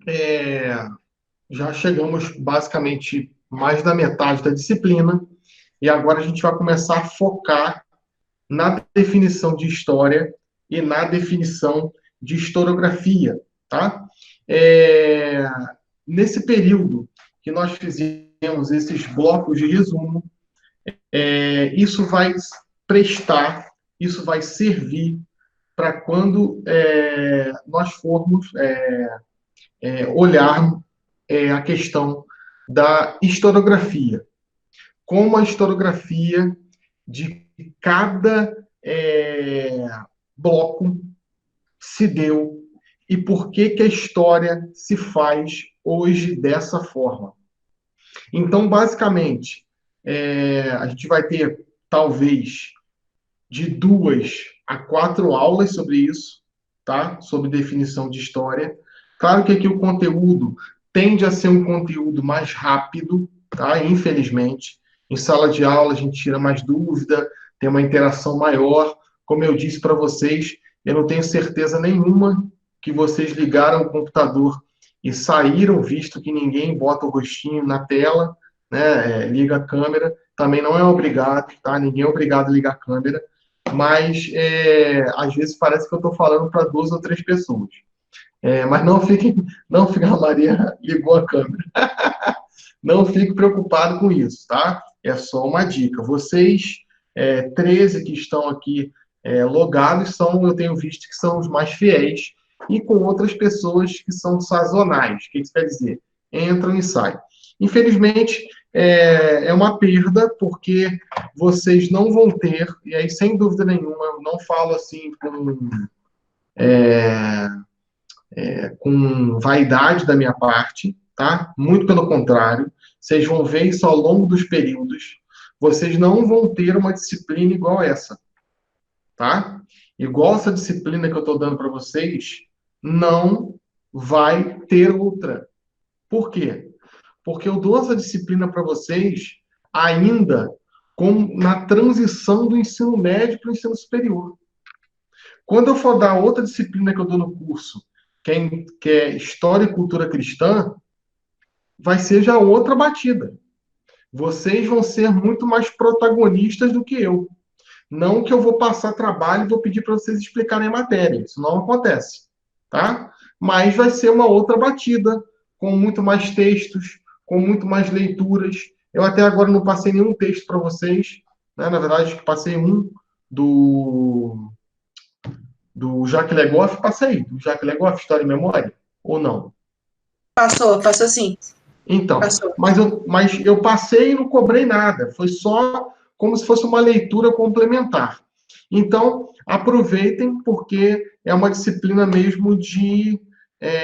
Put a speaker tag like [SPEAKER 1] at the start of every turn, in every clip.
[SPEAKER 1] é, já chegamos basicamente mais da metade da disciplina e agora a gente vai começar a focar na definição de história e na definição de historiografia, tá? É, nesse período que nós fizemos esses blocos de resumo, isso vai prestar, isso vai servir para quando nós formos olhar a questão da historiografia. Como a historiografia de cada bloco se deu e por que, que a história se faz hoje dessa forma. Então, basicamente, a gente vai ter, talvez, de 2 a 4 aulas sobre isso, tá? Sobre definição de história. Claro que aqui o conteúdo tende a ser um conteúdo mais rápido, tá? Infelizmente. Em sala de aula a gente tira mais dúvida, tem uma interação maior. Como eu disse para vocês, eu não tenho certeza nenhuma que vocês ligaram o computador e saíram, visto que ninguém bota o rostinho na tela, né? Liga a câmera. Também não é obrigado, tá? Ninguém é obrigado a ligar a câmera, mas às vezes parece que eu estou falando para 2 ou 3 pessoas. Mas não fique, a Maria ligou a câmera. Não fique preocupado com isso, tá? É só uma dica. Vocês, 13 que estão aqui logados, eu tenho visto que são os mais fiéis, e com outras pessoas que são sazonais. O que isso quer dizer? Entram e saem. Infelizmente, é uma perda, porque vocês não vão ter, e aí, sem dúvida nenhuma, eu não falo assim com vaidade da minha parte, tá? Muito pelo contrário, vocês vão ver isso ao longo dos períodos. Vocês não vão ter uma disciplina igual essa, tá? Igual essa disciplina que eu estou dando para vocês, não vai ter outra. Por quê? Porque eu dou essa disciplina para vocês ainda na transição do ensino médio para o ensino superior. Quando eu for dar outra disciplina que eu dou no curso, que é História e Cultura Cristã, vai ser já outra batida. Vocês vão ser muito mais protagonistas do que eu. Não que eu vou passar trabalho e vou pedir para vocês explicarem a matéria. Isso não acontece, tá? Mas vai ser uma outra batida, com muito mais textos, com muito mais leituras. Eu até agora não passei nenhum texto para vocês, né? Na verdade, passei um do Jacques Legoff, passei. Do Jacques Legoff, História e Memória, ou não?
[SPEAKER 2] Passou sim.
[SPEAKER 1] Então,
[SPEAKER 2] Passou.
[SPEAKER 1] mas eu passei e não cobrei nada. Foi só como se fosse uma leitura complementar. Então, aproveitem, porque é uma disciplina mesmo de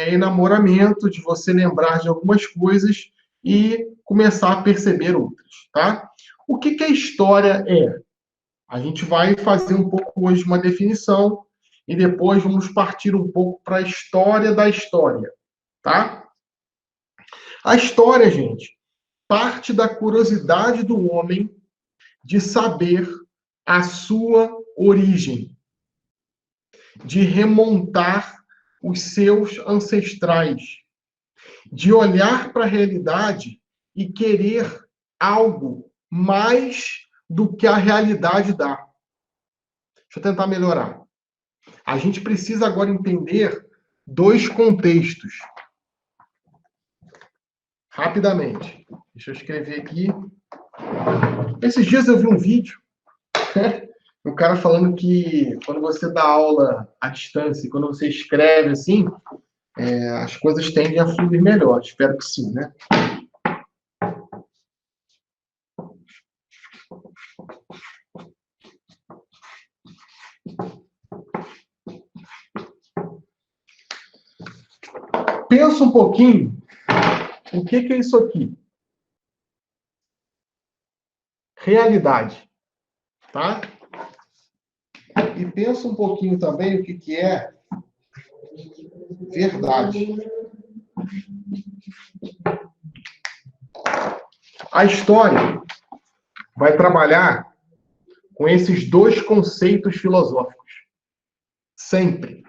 [SPEAKER 1] enamoramento, de você lembrar de algumas coisas e começar a perceber outras, tá? O que, que a história é? A gente vai fazer um pouco hoje uma definição e depois vamos partir um pouco para a história da história, tá? A história, gente, parte da curiosidade do homem de saber a sua origem, de remontar os seus ancestrais, de olhar para a realidade e querer algo mais do que a realidade dá. Deixa eu tentar melhorar. A gente precisa agora entender 2 contextos. Rapidamente. Deixa eu escrever aqui. Esses dias eu vi um vídeo, o cara falando que quando você dá aula à distância, quando você escreve assim, as coisas tendem a fluir melhor. Espero que sim, né? Pensa um pouquinho, o que é isso aqui? Realidade, tá? E pensa um pouquinho também o que é verdade. A história vai trabalhar com esses 2 conceitos filosóficos. Sempre.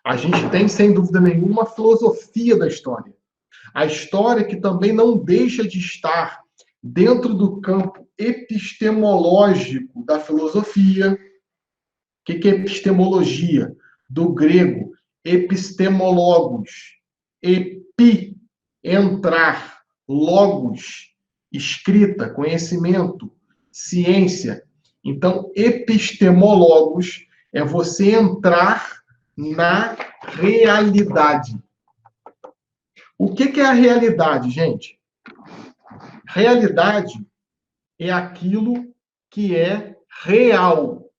[SPEAKER 1] A gente tem, sem dúvida nenhuma, uma filosofia da história. A história que também não deixa de estar dentro do campo epistemológico da filosofia. O que é epistemologia? Do grego, epistemologos. Epi, entrar. Logos, escrita, conhecimento, ciência. Então, epistemologos é você entrar na realidade. O que é a realidade, gente? Realidade é aquilo que é real.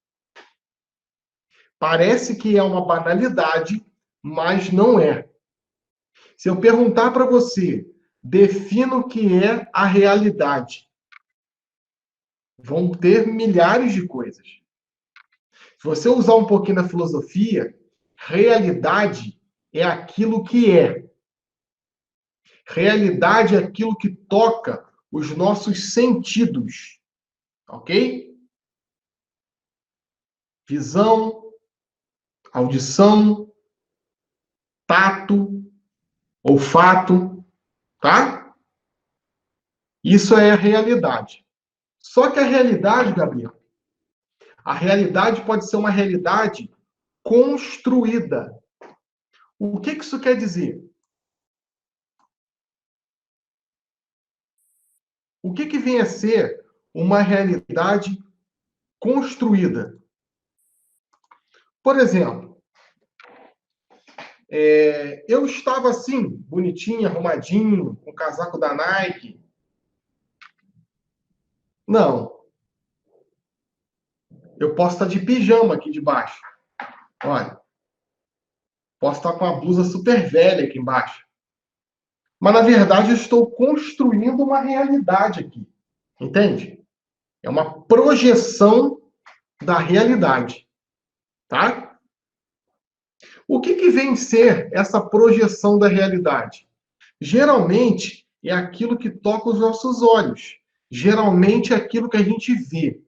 [SPEAKER 1] Parece que é uma banalidade, mas não é. Se eu perguntar para você, defina o que é a realidade, vão ter milhares de coisas. Se você usar um pouquinho da filosofia, realidade é aquilo que é. Realidade é aquilo que toca os nossos sentidos, ok? Visão, audição, tato, olfato, tá? Isso é a realidade. Só que a realidade, Gabriel, a realidade pode ser uma realidade construída. O que isso quer dizer? O que vem a ser uma realidade construída? Por exemplo, eu estava assim, bonitinho, arrumadinho, com o casaco da Nike. Não. Eu posso estar de pijama aqui debaixo. Olha. Posso estar com uma blusa super velha aqui embaixo. Mas, na verdade, eu estou construindo uma realidade aqui. Entende? É uma projeção da realidade. Tá? O que vem ser essa projeção da realidade? Geralmente, é aquilo que toca os nossos olhos. Geralmente, é aquilo que a gente vê.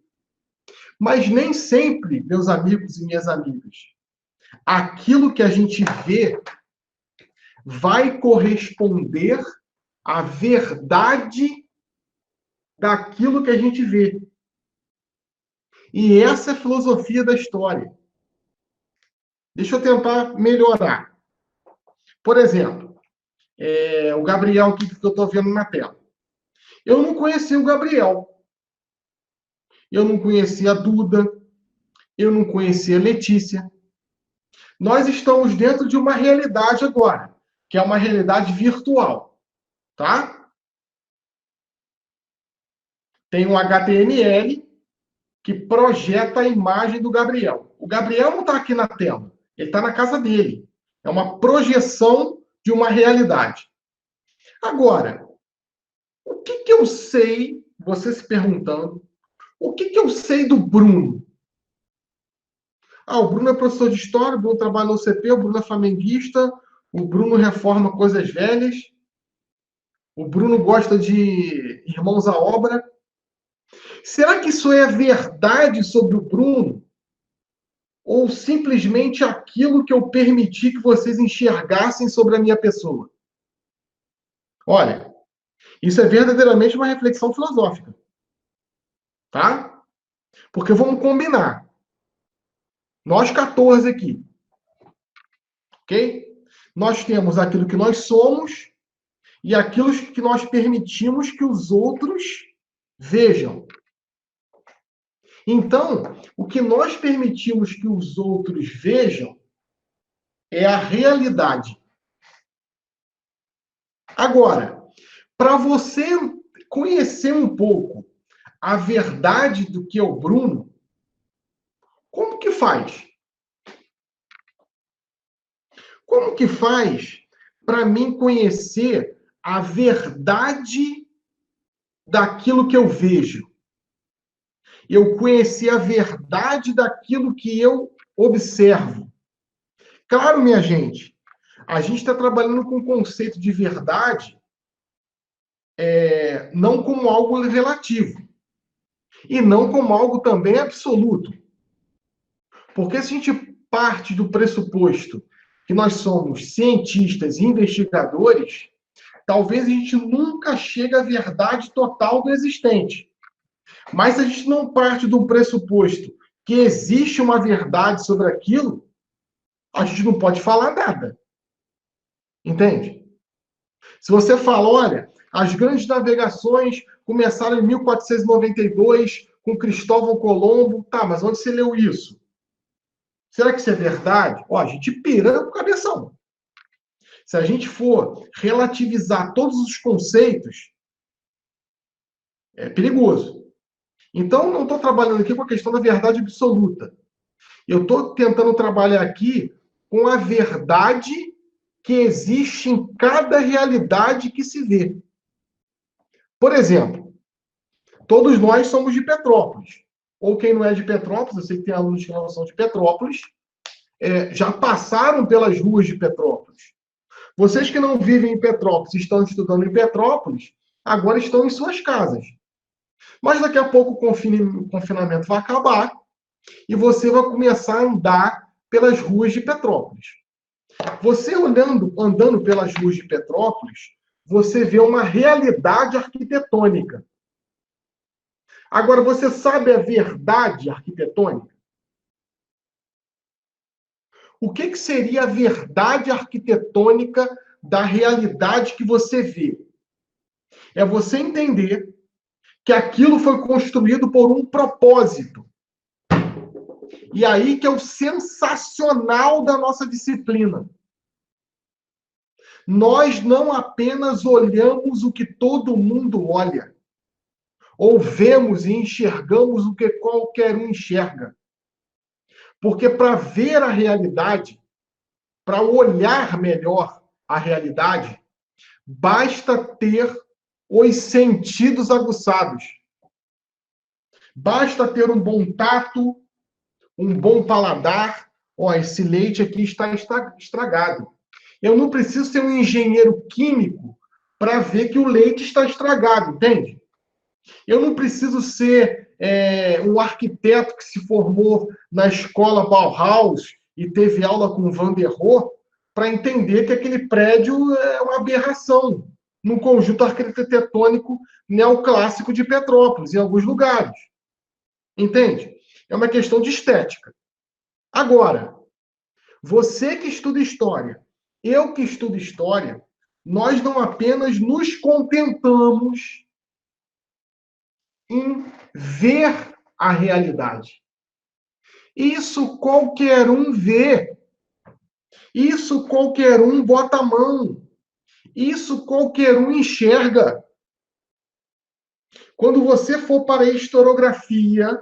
[SPEAKER 1] Mas nem sempre, meus amigos e minhas amigas, aquilo que a gente vê vai corresponder à verdade daquilo que a gente vê. E essa é a filosofia da história. Deixa eu tentar melhorar. Por exemplo, o Gabriel que eu estou vendo na tela. Eu não conhecia o Gabriel. Eu não conhecia a Duda. Eu não conhecia a Letícia. Nós estamos dentro de uma realidade agora, que é uma realidade virtual. Tá? Tem um HTML que projeta a imagem do Gabriel. O Gabriel não está aqui na tela. Ele está na casa dele. É uma projeção de uma realidade. Agora, o que eu sei, você se perguntando, o que eu sei do Bruno? O Bruno é professor de história, o Bruno trabalha no CP, o Bruno é flamenguista, o Bruno reforma coisas velhas, o Bruno gosta de Irmãos à Obra. Será que isso é verdade sobre o Bruno? Ou simplesmente aquilo que eu permiti que vocês enxergassem sobre a minha pessoa? Olha, isso é verdadeiramente uma reflexão filosófica. Tá? Porque vamos combinar. Nós 14 aqui. Ok? Nós temos aquilo que nós somos e aquilo que nós permitimos que os outros vejam. Então, o que nós permitimos que os outros vejam é a realidade. Agora, para você conhecer um pouco a verdade do que é o Bruno, como que faz? Como que faz para mim conhecer a verdade daquilo que eu vejo? Eu conhecer a verdade daquilo que eu observo. Claro, minha gente, a gente está trabalhando com o conceito de verdade não como algo relativo e não como algo também absoluto. Porque se a gente parte do pressuposto que nós somos cientistas e investigadores, talvez a gente nunca chegue à verdade total do existente. Mas se a gente não parte do pressuposto que existe uma verdade sobre aquilo, a gente não pode falar nada. Entende? Se você fala, olha, as grandes navegações começaram em 1492 com Cristóvão Colombo. Tá, mas onde você leu isso? Será que isso é verdade? Ó, a gente pira com o cabeção. Se a gente for relativizar todos os conceitos, é perigoso. Então, não estou trabalhando aqui com a questão da verdade absoluta. Eu estou tentando trabalhar aqui com a verdade que existe em cada realidade que se vê. Por exemplo, todos nós somos de Petrópolis. Ou quem não é de Petrópolis, eu sei que tem alunos que não são de Petrópolis, já passaram pelas ruas de Petrópolis. Vocês que não vivem em Petrópolis, estão estudando em Petrópolis, agora estão em suas casas. Mas daqui a pouco o confinamento vai acabar e você vai começar a andar pelas ruas de Petrópolis. Você andando pelas ruas de Petrópolis, você vê uma realidade arquitetônica. Agora, você sabe a verdade arquitetônica? O que seria a verdade arquitetônica da realidade que você vê? É você entender que aquilo foi construído por um propósito. E aí que é o sensacional da nossa disciplina. Nós não apenas olhamos o que todo mundo olha, ou vemos e enxergamos o que qualquer um enxerga. Porque para ver a realidade, para olhar melhor a realidade, basta ter os sentidos aguçados. Basta ter um bom tato, um bom paladar. Ó, esse leite aqui está estragado. Eu não preciso ser um engenheiro químico para ver que o leite está estragado, entende? Eu não preciso ser um arquiteto que se formou na escola Bauhaus e teve aula com Van der Rohe para entender que aquele prédio é uma aberração num conjunto arquitetônico neoclássico de Petrópolis, em alguns lugares. Entende? É uma questão de estética. Agora, você que estuda história, eu que estudo história, nós não apenas nos contentamos em ver a realidade. Isso qualquer um vê. Isso qualquer um bota a mão. Isso qualquer um enxerga. Quando você for para a historiografia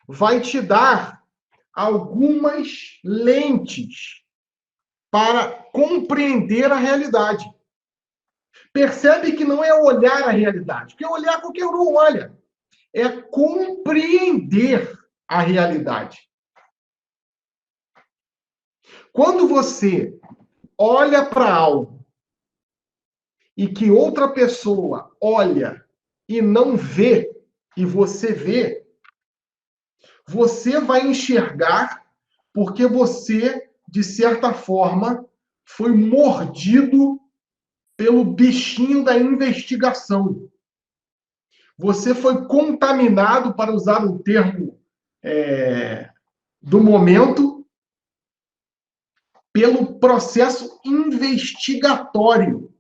[SPEAKER 1] vai te dar algumas lentes para compreender a realidade. Percebe que não é olhar a realidade, porque olhar qualquer um olha. É compreender a realidade. Quando você olha para algo e que outra pessoa olha e não vê, e você vê, você vai enxergar porque você, de certa forma, foi mordido pelo bichinho da investigação. Você foi contaminado, para usar um termo do momento, pelo processo investigatório.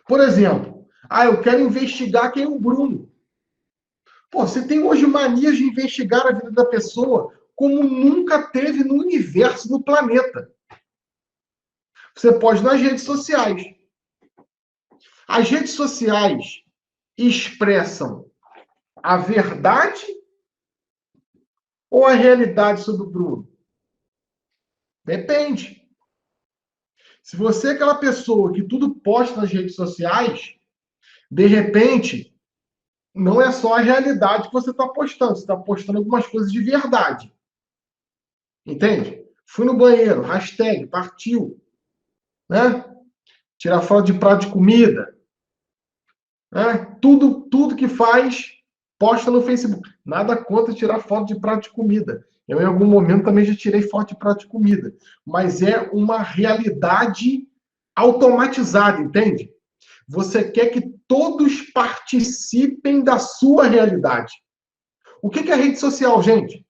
[SPEAKER 1] Por exemplo, eu quero investigar quem é o Bruno. Pô, você tem hoje manias de investigar a vida da pessoa como nunca teve no universo, no planeta. Você pode nas redes sociais. As redes sociais expressam a verdade ou a realidade sobre o Bruno? Depende. Se você é aquela pessoa que tudo posta nas redes sociais, de repente, não é só a realidade que você está postando. Você está postando algumas coisas de verdade. Entende? Fui no banheiro, hashtag, partiu. Né? Tirar foto de prato de comida. Né? Tudo que faz, posta no Facebook. Nada contra tirar foto de prato de comida. Eu, em algum momento, também já tirei foto de prato de comida. Mas é uma realidade automatizada, entende? Você quer que todos participem da sua realidade. O que é rede social, gente?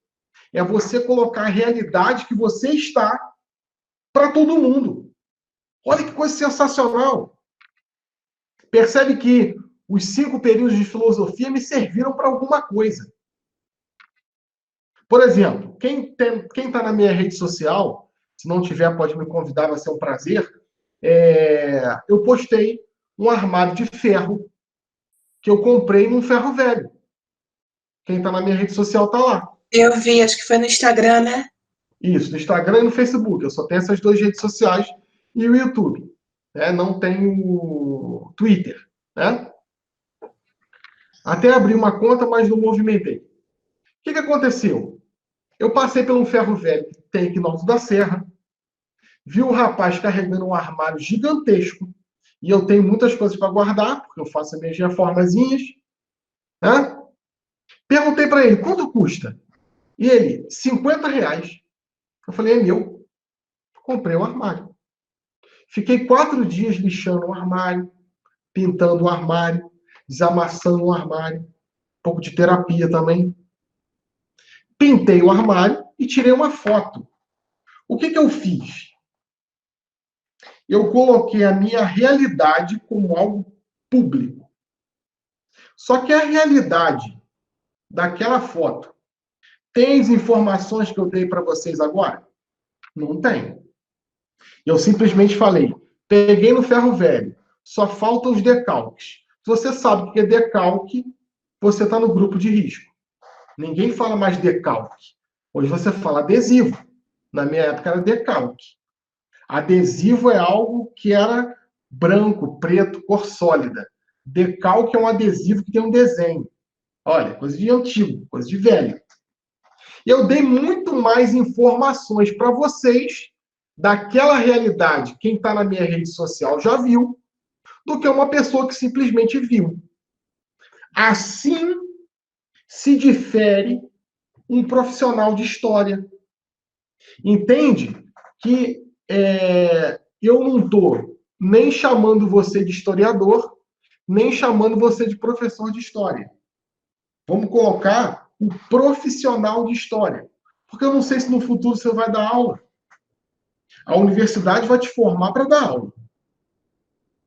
[SPEAKER 1] É você colocar a realidade que você está para todo mundo. Olha que coisa sensacional. Percebe que os 5 períodos de filosofia me serviram para alguma coisa. Por exemplo, quem está na minha rede social, se não tiver, pode me convidar, vai ser um prazer. Eu postei um armário de ferro que eu comprei num ferro velho. Quem está na minha rede social está lá.
[SPEAKER 2] Eu vi, acho que foi no Instagram, né?
[SPEAKER 1] Isso, no Instagram e no Facebook. Eu só tenho essas 2 redes sociais e o YouTube. Né? Não tenho o Twitter. Né? Até abri uma conta, mas não movimentei. O que aconteceu? Eu passei por um ferro velho que tem aqui no Alto da Serra, vi um rapaz carregando um armário gigantesco, e eu tenho muitas coisas para guardar, porque eu faço as minhas reformazinhas. Né? Perguntei para ele, quanto custa? E ele, R$ 50. Eu falei, é meu. Comprei o armário. Fiquei 4 dias lixando o armário, pintando o armário, desamassando o armário, um pouco de terapia também. Pintei o armário e tirei uma foto. O que eu fiz? Eu coloquei a minha realidade como algo público. Só que a realidade daquela foto tem as informações que eu dei para vocês agora? Não tem. Eu simplesmente falei, peguei no ferro velho, só faltam os decalques. Se você sabe o que é decalque, você está no grupo de risco. Ninguém fala mais decalque. Hoje você fala adesivo. Na minha época era decalque. Adesivo é algo que era branco, preto, cor sólida. Decalque é um adesivo que tem um desenho. Olha, coisa de antigo, coisa de velho. Eu dei muito mais informações para vocês daquela realidade, quem está na minha rede social já viu, do que uma pessoa que simplesmente viu. Assim se difere um profissional de história. Entende que eu não estou nem chamando você de historiador, nem chamando você de professor de história. Vamos colocar o profissional de história. Porque eu não sei se no futuro você vai dar aula. A universidade vai te formar para dar aula.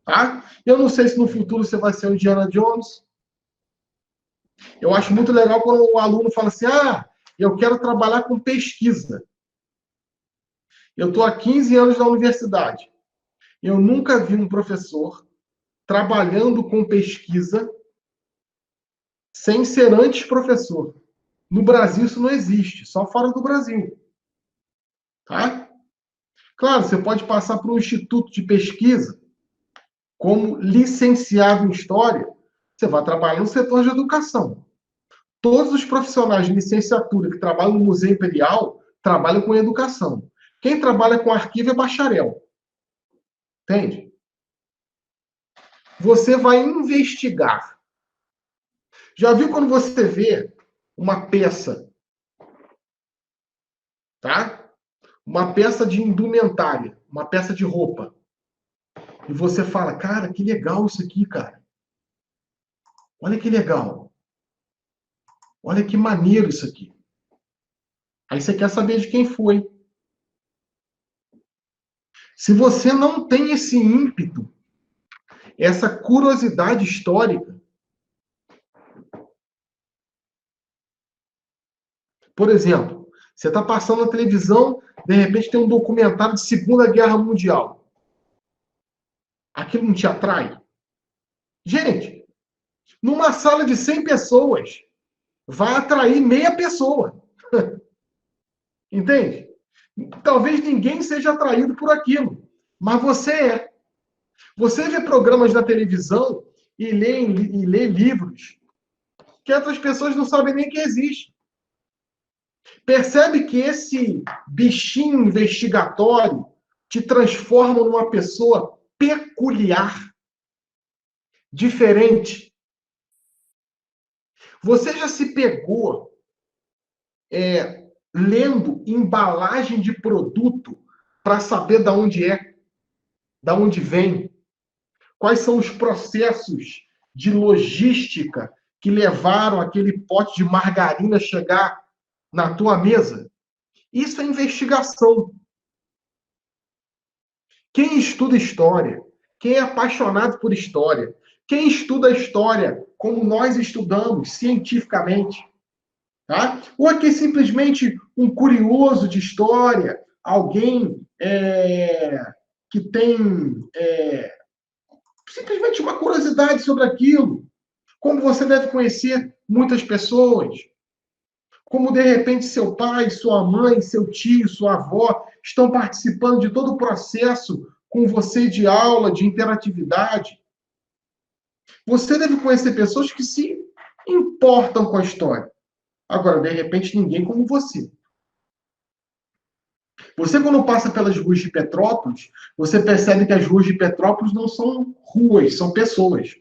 [SPEAKER 1] Tá? Eu não sei se no futuro você vai ser o Indiana Jones. Eu acho muito legal quando o aluno fala assim, eu quero trabalhar com pesquisa. Eu estou há 15 anos na universidade. Eu nunca vi um professor trabalhando com pesquisa sem ser antes professor. No Brasil isso não existe, só fora do Brasil. Tá? Claro, você pode passar por um instituto de pesquisa como licenciado em História, você vai trabalhar no setor de educação. Todos os profissionais de licenciatura que trabalham no Museu Imperial trabalham com educação. Quem trabalha com arquivo é bacharel. Entende? Você vai investigar. Já viu quando você vê uma peça, tá? Uma peça de indumentária, uma peça de roupa. E você fala, cara, que legal isso aqui, cara. Olha que legal. Olha que maneiro isso aqui. Aí você quer saber de quem foi. Se você não tem esse ímpeto, essa curiosidade histórica, por exemplo, você está passando na televisão, de repente tem um documentário de Segunda Guerra Mundial. Aquilo não te atrai? Gente, numa sala de 100 pessoas, vai atrair meia pessoa. Entende? Talvez ninguém seja atraído por aquilo, mas você é. Você vê programas na televisão e lê livros que outras pessoas não sabem nem que existe. Percebe que esse bichinho investigatório te transforma numa pessoa peculiar, diferente. Você já se pegou lendo embalagem de produto para saber de onde é, de onde vem, quais são os processos de logística que levaram aquele pote de margarina chegar na tua mesa. Isso é investigação. Quem estuda história, quem é apaixonado por história, quem estuda a história como nós estudamos cientificamente, tá? Ou aqui simplesmente um curioso de história, alguém que tem simplesmente uma curiosidade sobre aquilo, como você deve conhecer muitas pessoas, como de repente seu pai, sua mãe, seu tio, sua avó estão participando de todo o processo com você de aula, de interatividade. Você deve conhecer pessoas que se importam com a história. Agora, de repente, ninguém como você. Você, quando passa pelas ruas de Petrópolis, você percebe que as ruas de Petrópolis não são ruas, são pessoas.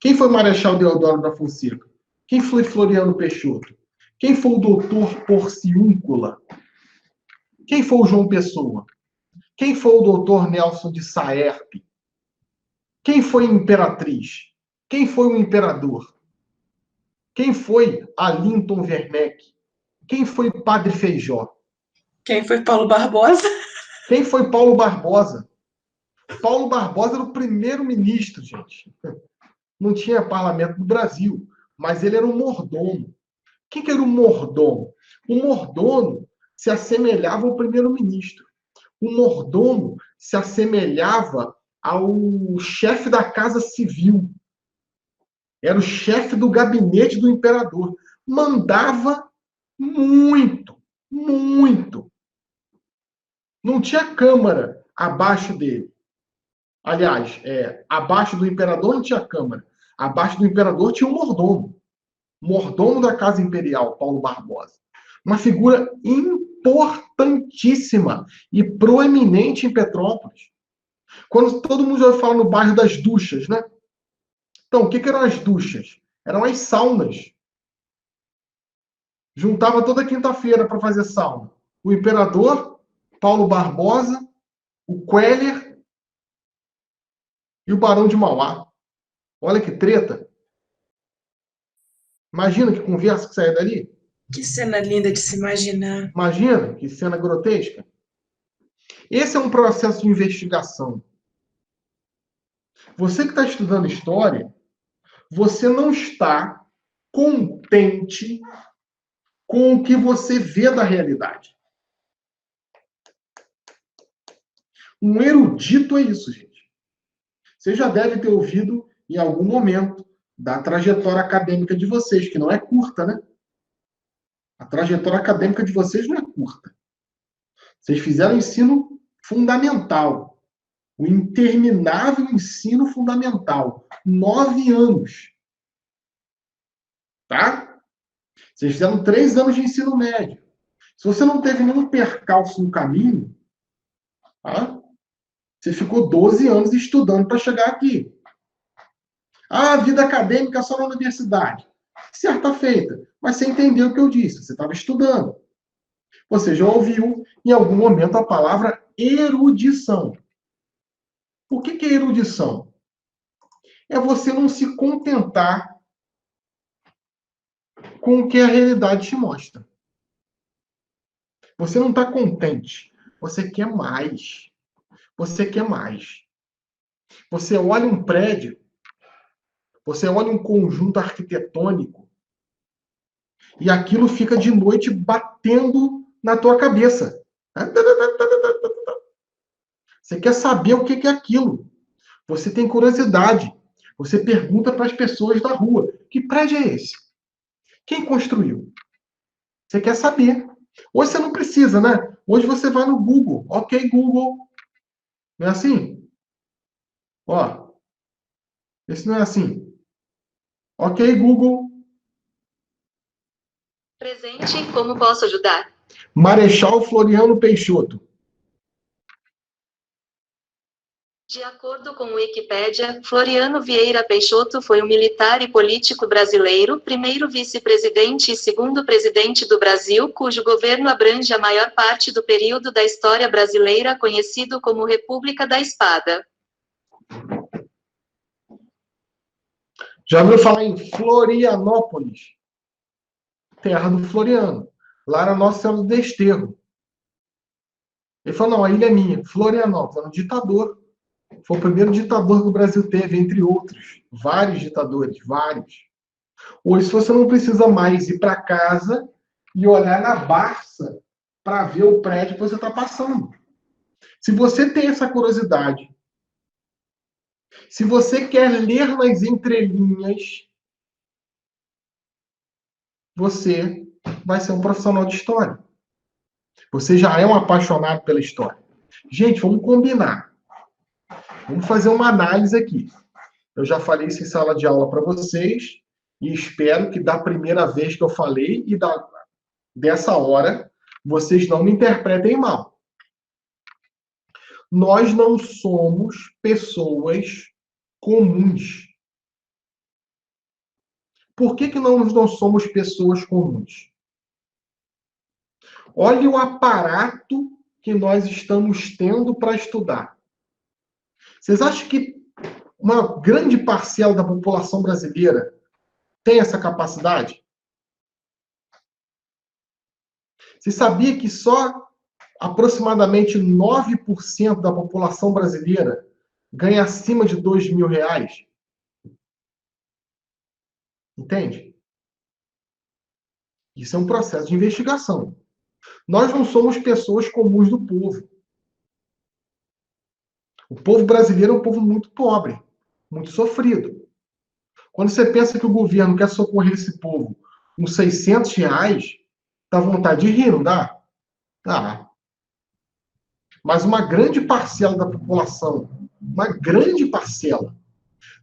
[SPEAKER 1] Quem foi Marechal Deodoro da Fonseca? Quem foi Floriano Peixoto? Quem foi o doutor Porciúncula? Quem foi o João Pessoa? Quem foi o doutor Nelson de Saerpe? Quem foi a Imperatriz? Quem foi o Imperador? Quem foi Alinton Werneck? Quem foi Padre Feijó?
[SPEAKER 2] Quem foi Paulo Barbosa?
[SPEAKER 1] Quem foi Paulo Barbosa? Paulo Barbosa era o primeiro-ministro, gente. Não tinha parlamento no Brasil, mas ele era um mordomo. Quem que era o mordomo? O mordomo se assemelhava ao primeiro-ministro. O mordomo se assemelhava ao chefe da Casa Civil. Era o chefe do gabinete do imperador. Mandava muito, muito. Não tinha câmara abaixo dele. Aliás, abaixo do imperador não tinha câmara. Abaixo do imperador tinha um mordomo. Mordomo da Casa Imperial, Paulo Barbosa. Uma figura importantíssima e proeminente em Petrópolis. Quando todo mundo já fala no bairro das duchas, né? Então, o que eram as duchas? Eram as saunas. Juntava toda quinta-feira para fazer sauna. O imperador, Paulo Barbosa, o Queller e o Barão de Mauá. Olha que treta. Imagina que conversa que saia dali.
[SPEAKER 2] Que cena linda de se imaginar.
[SPEAKER 1] Imagina que cena grotesca. Esse é um processo de investigação. Você que está estudando história, você não está contente com o que você vê da realidade. Um erudito é isso, gente. Você já deve ter ouvido em algum momento da trajetória acadêmica de vocês, que não é curta, né? A trajetória acadêmica de vocês não é curta. Vocês fizeram ensino fundamental. O interminável ensino fundamental. 9 anos. Tá? Vocês fizeram 3 anos de ensino médio. Se você não teve nenhum percalço no caminho, tá? Você ficou 12 anos estudando para chegar aqui. Ah, vida acadêmica só na universidade. Certa feita. Mas você entendeu o que eu disse. Você estava estudando. Você já ouviu, em algum momento, a palavra erudição. O que é erudição? É você não se contentar com o que a realidade te mostra. Você não está contente. Você quer mais. Você quer mais. Você olha um prédio, você olha um conjunto arquitetônico e aquilo fica de noite batendo na tua cabeça. Você quer saber o que é aquilo. Você tem curiosidade. Você pergunta para as pessoas da rua: que prédio é esse? Quem construiu? Você quer saber. Hoje você não precisa, né? Hoje você vai no Google. Ok, Google. Não é assim? Ó, esse não é assim. Ok, Google.
[SPEAKER 3] Presente, como posso ajudar?
[SPEAKER 1] Marechal Floriano Peixoto.
[SPEAKER 3] De acordo com o Wikipédia, Floriano Vieira Peixoto foi um militar e político brasileiro, primeiro vice-presidente e segundo presidente do Brasil, cujo governo abrange a maior parte do período da história brasileira conhecido como República da Espada.
[SPEAKER 1] Já ouviu falar em Florianópolis? Terra do Floriano. Lá era Nossa Senhora do Desterro. Ele falou, não, a ilha é minha. Florianópolis, era um ditador. Foi o primeiro ditador que o Brasil teve, entre outros. Vários ditadores, vários. Hoje você não precisa mais ir para casa e olhar na Barça para ver o prédio que você está passando. Se você tem essa curiosidade, se você quer ler nas entrelinhas, você vai ser um profissional de história. Você já é um apaixonado pela história. Gente, vamos combinar. Vamos fazer uma análise aqui. Eu já falei isso em sala de aula para vocês e espero que da primeira vez que eu falei e dessa hora vocês não me interpretem mal. Nós não somos pessoas comuns. Por que nós não somos pessoas comuns? Olha o aparato que nós estamos tendo para estudar. Vocês acham que uma grande parcela da população brasileira tem essa capacidade? Você sabia que só aproximadamente 9% da população brasileira ganha acima de R$ 2.000? Entende? Isso é um processo de investigação. Nós não somos pessoas comuns do povo. O povo brasileiro é um povo muito pobre, muito sofrido. Quando você pensa que o governo quer socorrer esse povo com R$ 600, dá vontade de rir, não dá? Dá. Mas uma grande parcela da população, uma grande parcela,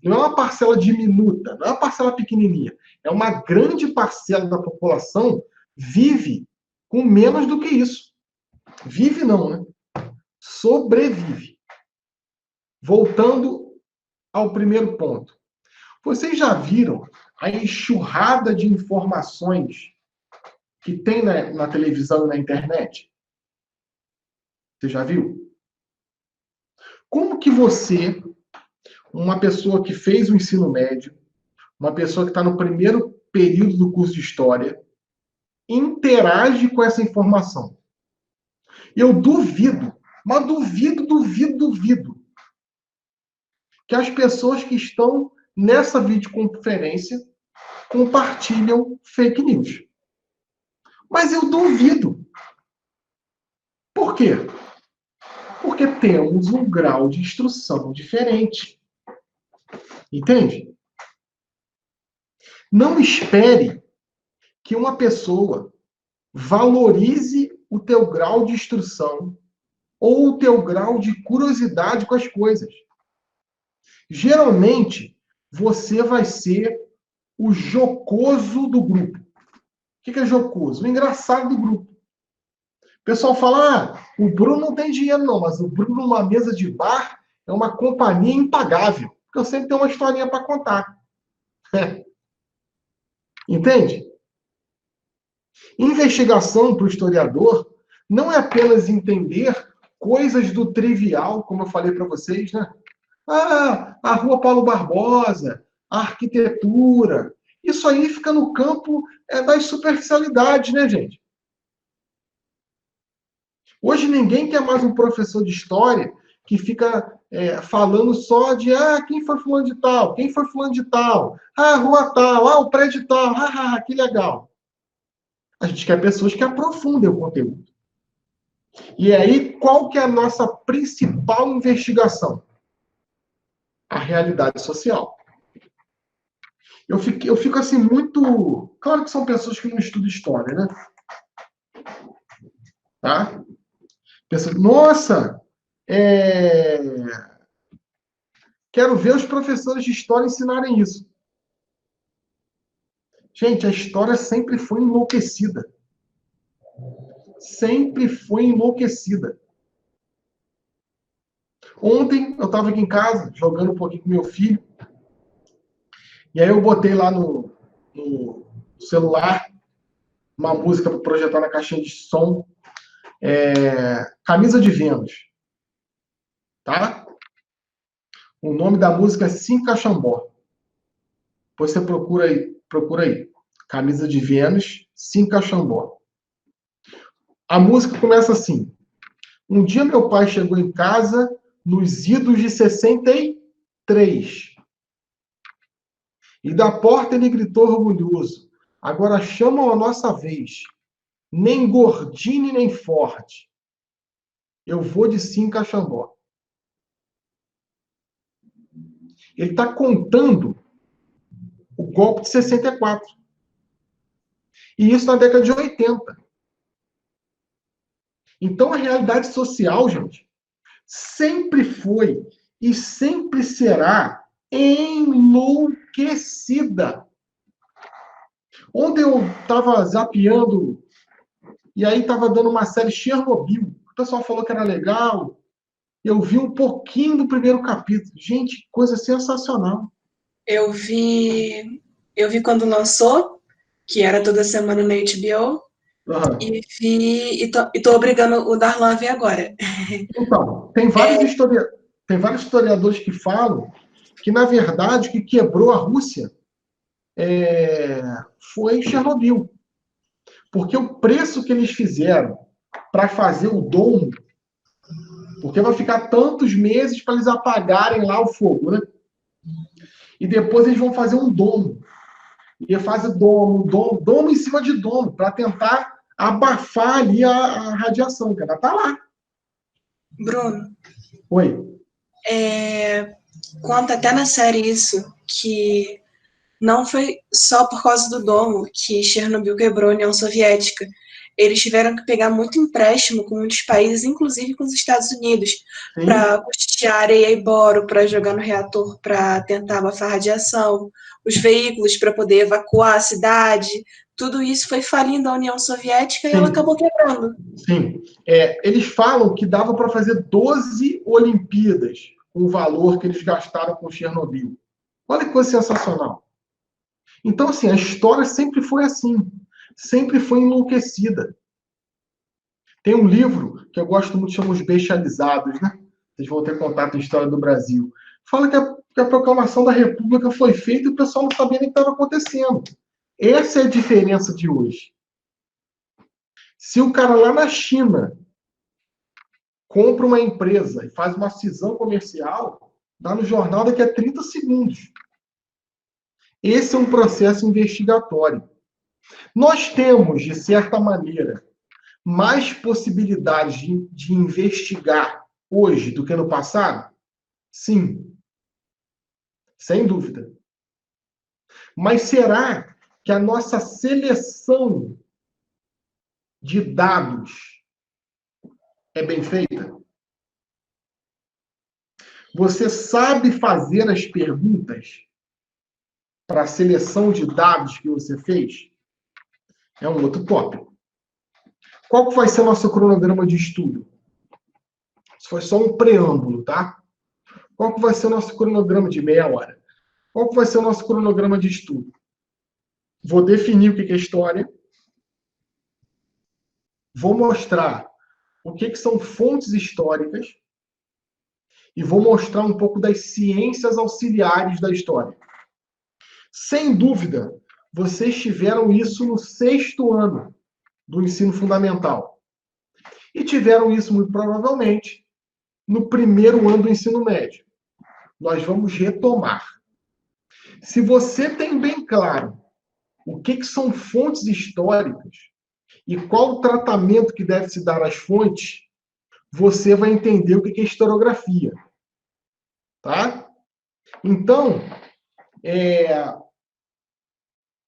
[SPEAKER 1] não é uma parcela diminuta, não é uma parcela pequenininha, é uma grande parcela da população vive com menos do que isso. Vive não, né? Sobrevive. Voltando ao primeiro ponto. Vocês já viram a enxurrada de informações que tem na televisão e na internet? Você já viu? Como que você, uma pessoa que fez o ensino médio, uma pessoa que está no primeiro período do curso de História, interage com essa informação? Eu duvido, mas duvido, que as pessoas que estão nessa videoconferência compartilham fake news. Mas eu duvido. Por quê? Porque temos um grau de instrução diferente. Entende? Não espere que uma pessoa valorize o teu grau de instrução ou o teu grau de curiosidade com as coisas. Geralmente, você vai ser o jocoso do grupo. O que é jocoso? O engraçado do grupo. O pessoal fala, o Bruno não tem dinheiro não, mas o Bruno numa mesa de bar é uma companhia impagável. Porque eu sempre tenho uma historinha para contar. Entende? Investigação para o historiador não é apenas entender coisas do trivial, como eu falei para vocês, né? A Rua Paulo Barbosa, a arquitetura. Isso aí fica no campo das superficialidades, né, gente? Hoje ninguém quer mais um professor de história que fica falando só de quem foi fulano de tal, quem foi fulano de tal, a rua tal, o prédio tal, que legal. A gente quer pessoas que aprofundem o conteúdo. E aí, qual que é a nossa principal investigação? A realidade social. Eu fico assim muito... Claro que são pessoas que não estudam história, né? Tá? Pessoas, nossa, quero ver os professores de história ensinarem isso. Gente, a história sempre foi enlouquecida. Sempre foi enlouquecida. Ontem eu estava aqui em casa, jogando um pouquinho com meu filho, e aí eu botei lá no celular uma música para projetar na caixinha de som, Camisa de Vênus, tá? O nome da música é Sim Caxambó. Depois você procura aí. Camisa de Vênus, Sim Caxambó. A música começa assim. Um dia meu pai chegou em casa nos idos de 63. E da porta ele gritou orgulhoso. Agora chamam a nossa vez. Nem gordinho nem forte. Eu vou de Sim Caxambó. Ele está contando o golpe de 64. E isso na década de 80. Então a realidade social, gente, sempre foi e sempre será enlouquecida. Ontem eu estava zapeando e aí estava dando uma série Chernobyl. O pessoal falou que era legal. Eu vi um pouquinho do primeiro capítulo. Gente, coisa sensacional.
[SPEAKER 2] Eu vi quando lançou, que era toda semana na HBO,
[SPEAKER 1] Uhum.
[SPEAKER 2] e tô obrigando o Darlan a ver agora.
[SPEAKER 1] Então, tem vários historiadores que falam que, na verdade, o que quebrou a Rússia foi Chernobyl. Porque o preço que eles fizeram para fazer o domo, porque vai ficar tantos meses para eles apagarem lá o fogo, né? E depois eles vão fazer um domo. E fazem domo em cima de domo, para tentar abafar ali a radiação, que ela está lá.
[SPEAKER 2] Bruno,
[SPEAKER 1] Oi.
[SPEAKER 2] conta até na série isso, que não foi só por causa do domo que Chernobyl quebrou a União Soviética. Eles tiveram que pegar muito empréstimo com muitos países, inclusive com os Estados Unidos, para custear areia e boro, para jogar no reator para tentar abafar a radiação, os veículos para poder evacuar a cidade. Tudo isso foi falindo a União Soviética. Sim. E ela acabou quebrando.
[SPEAKER 1] Sim. Eles falam que dava para fazer 12 Olimpíadas com o valor que eles gastaram com Chernobyl. Olha que coisa sensacional. Então, assim, a história sempre foi assim. Sempre foi enlouquecida. Tem um livro que eu gosto muito, chama Os Bestializados, né? Vocês vão ter contato em História do Brasil. Fala que a proclamação da República foi feita e o pessoal não sabia nem o que estava acontecendo. Essa é a diferença de hoje. Se o cara lá na China compra uma empresa e faz uma cisão comercial, dá no jornal daqui a 30 segundos. Esse é um processo investigatório. Nós temos, de certa maneira, mais possibilidades de investigar hoje do que no passado? Sim. Sem dúvida. Mas será que a nossa seleção de dados é bem feita? Você sabe fazer as perguntas para a seleção de dados que você fez? É um outro tópico. Qual que vai ser o nosso cronograma de estudo? Isso foi só um preâmbulo, tá? Qual que vai ser o nosso cronograma de meia hora? Qual que vai ser o nosso cronograma de estudo? Vou definir o que é história. Vou mostrar o que são fontes históricas. E vou mostrar um pouco das ciências auxiliares da história. Sem dúvida, vocês tiveram isso no 6º ano do ensino fundamental. E tiveram isso, muito provavelmente, no 1º ano do ensino médio. Nós vamos retomar. Se você tem bem claro o que são fontes históricas e qual o tratamento que deve se dar às fontes, você vai entender o que é historiografia. Tá? Então,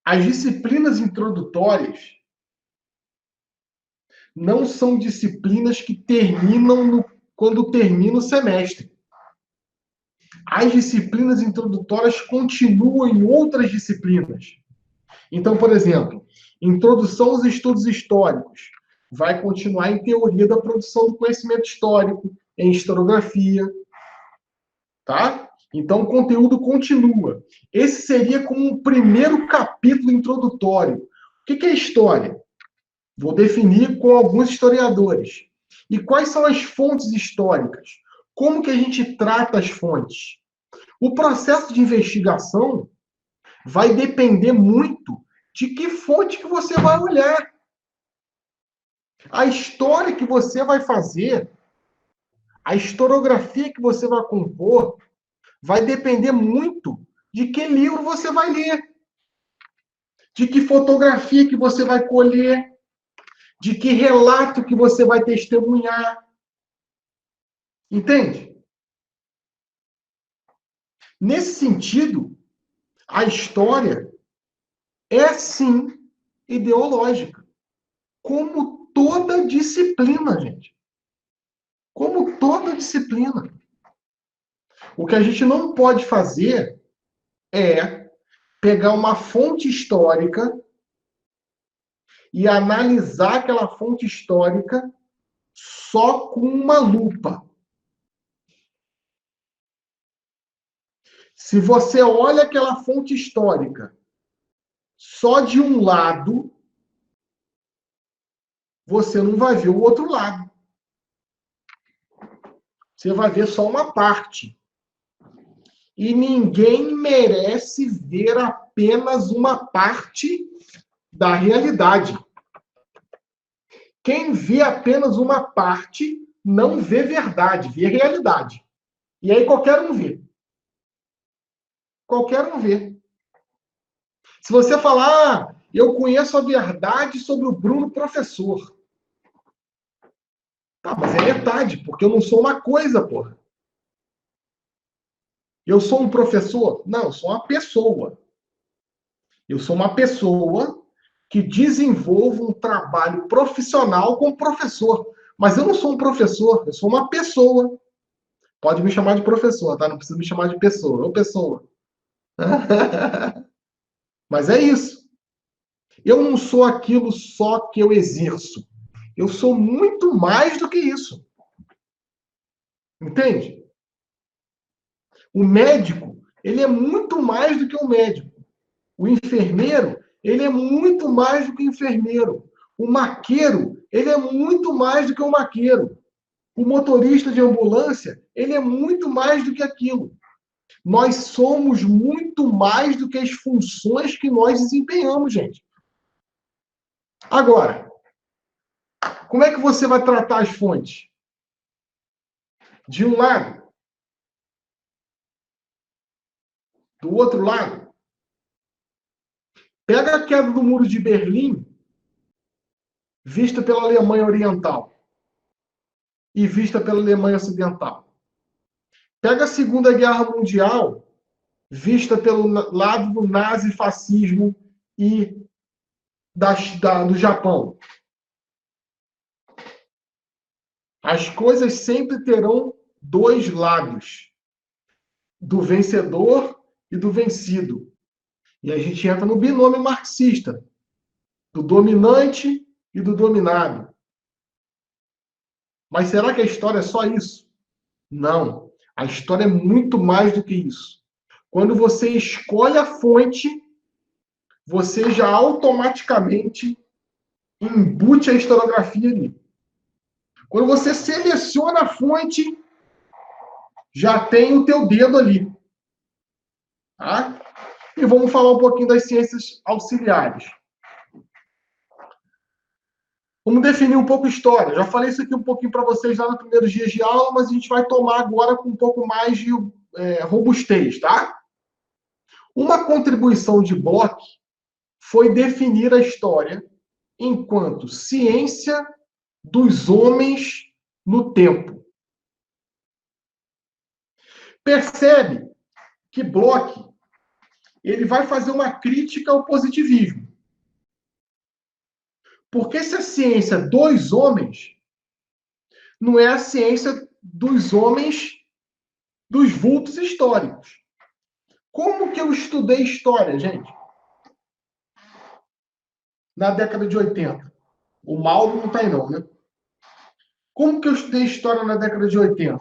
[SPEAKER 1] as disciplinas introdutórias não são disciplinas que terminam quando termina o semestre. As disciplinas introdutórias continuam em outras disciplinas. Então, por exemplo, introdução aos estudos históricos vai continuar em teoria da produção do conhecimento histórico, em historiografia. tá? Então, o conteúdo continua. Esse seria como um primeiro capítulo introdutório. O que é história? Vou definir com alguns historiadores. E quais são as fontes históricas? Como que a gente trata as fontes? O processo de investigação vai depender muito de que fonte que você vai olhar. A história que você vai fazer, a historiografia que você vai compor, vai depender muito de que livro você vai ler, de que fotografia que você vai colher, de que relato que você vai testemunhar. Entende? Nesse sentido, a história é, sim, ideológica. Como toda disciplina, gente. Como toda disciplina. O que a gente não pode fazer é pegar uma fonte histórica e analisar aquela fonte histórica só com uma lupa. Se você olha aquela fonte histórica só de um lado, você não vai ver o outro lado. Você vai ver só uma parte. E ninguém merece ver apenas uma parte da realidade. Quem vê apenas uma parte não vê verdade, vê realidade. E aí qualquer um vê. Qualquer um vê. Se você falar, eu conheço a verdade sobre o Bruno professor. Tá, mas é metade, porque eu não sou uma coisa, porra. Eu sou um professor? Não, eu sou uma pessoa. Eu sou uma pessoa que desenvolve um trabalho profissional como professor. Mas eu não sou um professor, eu sou uma pessoa. Pode me chamar de professor, tá? Não precisa me chamar de pessoa. Ô, pessoa. Mas é isso. Eu não sou aquilo só que eu exerço. Eu sou muito mais do que isso. Entende? O médico, ele é muito mais do que um médico. O enfermeiro, ele é muito mais do que enfermeiro. O maqueiro, ele é muito mais do que um maqueiro. O motorista de ambulância, ele é muito mais do que aquilo. Nós somos muito mais do que as funções que nós desempenhamos, gente. Agora, como é que você vai tratar as fontes? De um lado. Do outro lado. Pega a queda do Muro de Berlim, vista pela Alemanha Oriental e vista pela Alemanha Ocidental. Pega a Segunda Guerra Mundial, vista pelo lado do nazifascismo e do Japão. As coisas sempre terão dois lados, do vencedor e do vencido. E a gente entra no binômio marxista, do dominante e do dominado. Mas será que a história é só isso? Não. A história é muito mais do que isso. Quando você escolhe a fonte, você já automaticamente embute a historiografia ali. Quando você seleciona a fonte, já tem o teu dedo ali. Tá? E vamos falar um pouquinho das ciências auxiliares. Vamos definir um pouco história. Já falei isso aqui um pouquinho para vocês lá nos primeiros dias de aula, mas a gente vai tomar agora com um pouco mais de robustez, tá? Uma contribuição de Bloch foi definir a história enquanto ciência dos homens no tempo. Percebe que Bloch ele vai fazer uma crítica ao positivismo. Porque se a ciência dos homens não é a ciência dos homens dos vultos históricos. Como que eu estudei história, gente? Na década de 80. O Mauro não está aí não, né? Como que eu estudei história na década de 80?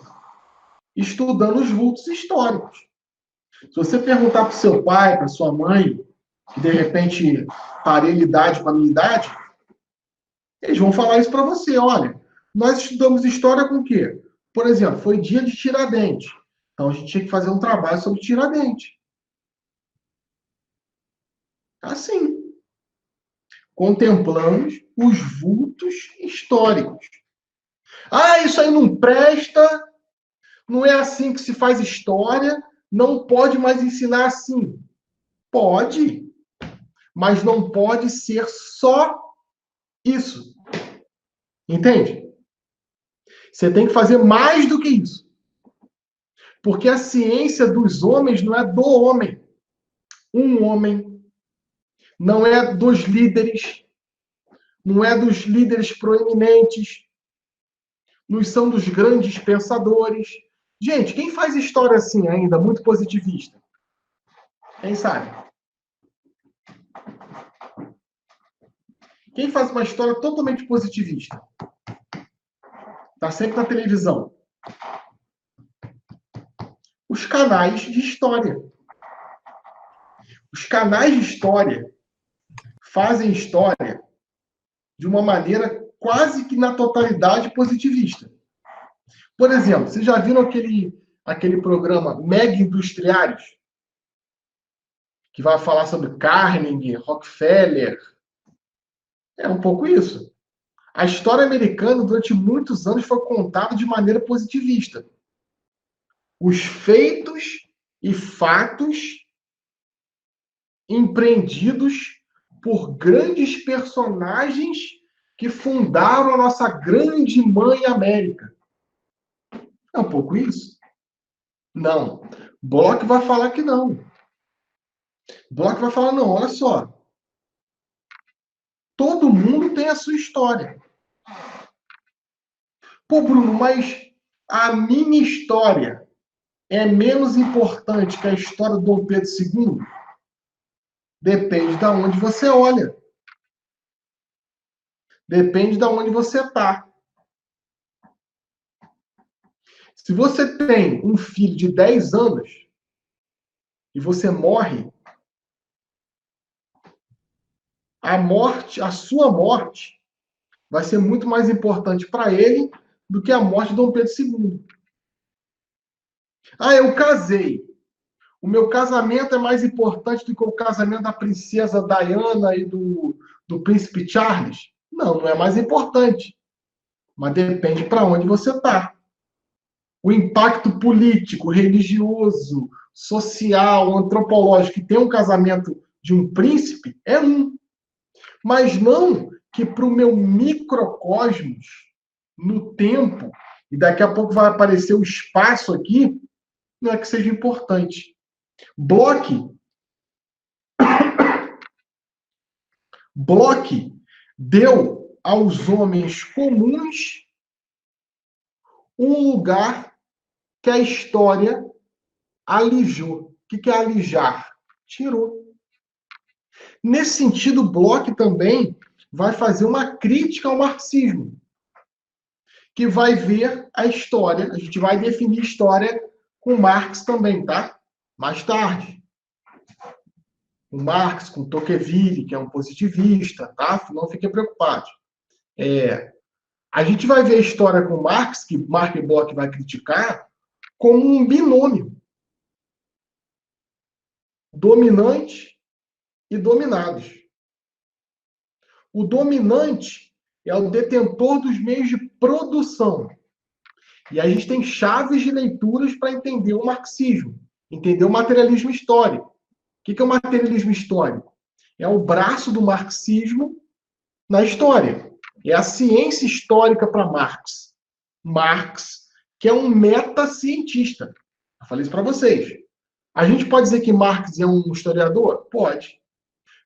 [SPEAKER 1] estudando os vultos históricos. Se você perguntar para o seu pai, para sua mãe, que de repente parelha idade com a minha idade, eles vão falar isso para você. Olha, nós estudamos história com o quê? Por exemplo, foi dia de Tiradentes. Então a gente tinha que fazer um trabalho sobre Tiradentes. Assim. Contemplamos os vultos históricos. Ah, isso aí não presta, não é assim que se faz história, não pode mais ensinar assim. Pode, mas não pode ser só isso. Entende? Você tem que fazer mais do que isso. Porque a ciência dos homens não é do homem. Um homem. Não é dos líderes. Não é dos líderes proeminentes. Não são dos grandes pensadores. Gente, quem faz história assim ainda, muito positivista? Quem sabe? Quem faz uma história totalmente positivista? Está sempre na televisão. Os canais de história. Os canais de história fazem história de uma maneira quase que na totalidade positivista. Por exemplo, vocês já viram aquele programa Mega Industriários? Que vai falar sobre Carnegie, Rockefeller. É um pouco isso. A história americana, durante muitos anos, foi contada de maneira positivista. Os feitos e fatos empreendidos por grandes personagens que fundaram a nossa grande mãe América. É um pouco isso? Não. Bloch vai falar que não. Bloch vai falar, não, olha só. Todo mundo tem a sua história. Pô, Bruno, mas a minha história é menos importante que a história do Dom Pedro II? Depende de onde você olha. Depende de onde você está. Se você tem um filho de 10 anos e você morre, a sua morte, vai ser muito mais importante para ele do que a morte de Dom Pedro II. Ah, eu casei. O meu casamento é mais importante do que o casamento da princesa Diana e do príncipe Charles? Não, não é mais importante. Mas depende para onde você está. O impacto político, religioso, social, antropológico que tem um casamento de um príncipe é um. Mas não que para o meu microcosmos, no tempo, e daqui a pouco vai aparecer o espaço aqui, não é que seja importante. Bloch deu aos homens comuns um lugar que a história alijou. O que é alijar? Tirou. Nesse sentido, Bloch também vai fazer uma crítica ao marxismo, que vai ver a história, a gente vai definir história com Marx também, tá? Mais tarde. Com Marx, com Tocqueville, que é um positivista, tá? Não fiquem preocupados. A gente vai ver a história com Marx, que Marx e Bloch vai criticar, como um binômio. Dominante e dominados. O dominante é o detentor dos meios de produção. E a gente tem chaves de leituras para entender o marxismo, entender o materialismo histórico. O que é o materialismo histórico? É o braço do marxismo na história. É a ciência histórica para Marx. Marx, que é um meta-cientista. Eu falei isso para vocês. A gente pode dizer que Marx é um historiador? Pode.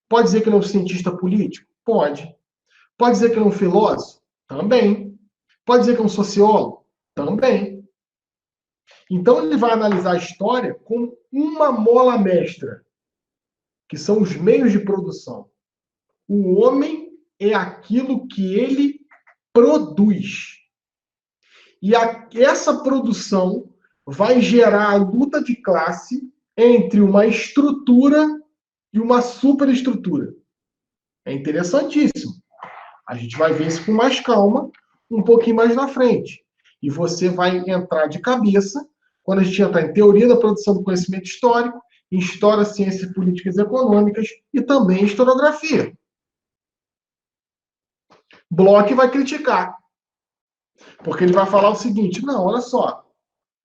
[SPEAKER 1] Pode dizer que ele é um cientista político? Pode. Pode dizer que ele é um filósofo? Também. Pode dizer que é um sociólogo? Também. Então ele vai analisar a história como uma mola mestra, que são os meios de produção. O homem é aquilo que ele produz. E essa produção vai gerar a luta de classe entre uma estrutura e uma superestrutura. É interessantíssimo. A gente vai ver isso com mais calma, um pouquinho mais na frente. E você vai entrar de cabeça, quando a gente entrar em teoria da produção do conhecimento histórico, em história, ciências políticas e econômicas e também em historiografia. Bloch vai criticar. Porque ele vai falar o seguinte, não, olha só,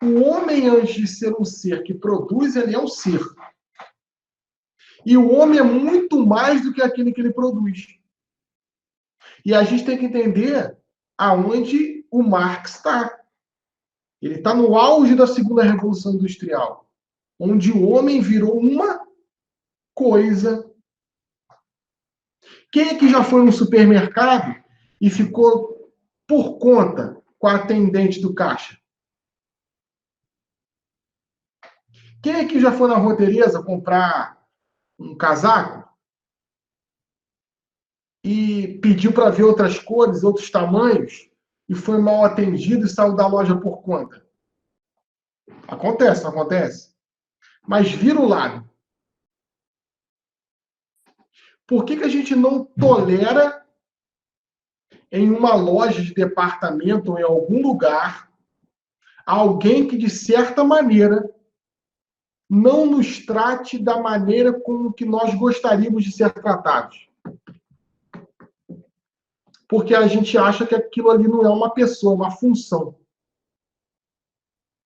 [SPEAKER 1] o homem, antes de ser um ser que produz, ele é um ser. E o homem é muito mais do que aquele que ele produz. E a gente tem que entender aonde o Marx está. Ele está no auge da segunda Revolução Industrial, onde o homem virou uma coisa. Quem é que já foi no supermercado e ficou por conta com a atendente do caixa? Quem é que já foi na Rua Teresa comprar um casaco e pediu para ver outras cores, outros tamanhos, e foi mal atendido e saiu da loja por conta? Acontece, não acontece? Mas vira o lado. Por que a gente não tolera em uma loja de departamento ou em algum lugar alguém que, de certa maneira, não nos trate da maneira como que nós gostaríamos de ser tratados? Porque a gente acha que aquilo ali não é uma pessoa, é uma função.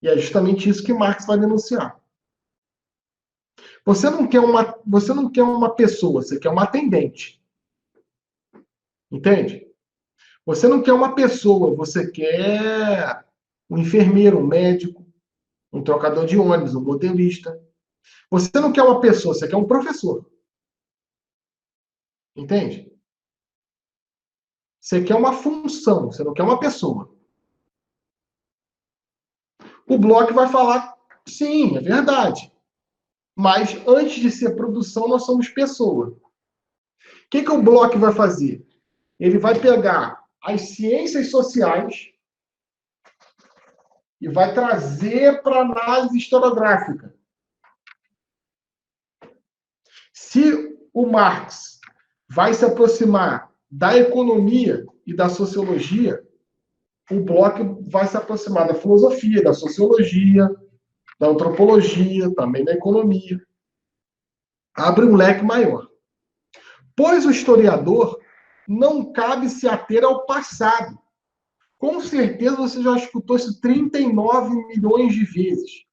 [SPEAKER 1] E é justamente isso que Marx vai denunciar. Você não quer uma pessoa, você quer uma atendente. Entende? Você não quer uma pessoa, você quer um enfermeiro, um médico, um trocador de ônibus, um motorista. Você não quer uma pessoa, você quer um professor. Entende? Você quer uma função, você não quer uma pessoa. O Bloch vai falar, sim, é verdade. Mas antes de ser produção, nós somos pessoa. O que o Bloch vai fazer? Ele vai pegar as ciências sociais e vai trazer para a análise historiográfica. Se o Marx vai se aproximar da economia e da sociologia, o Bloch vai se aproximar da filosofia, da sociologia, da antropologia, também da economia. Abre um leque maior. Pois o historiador não cabe se ater ao passado. Com certeza você já escutou isso 39 milhões de vezes.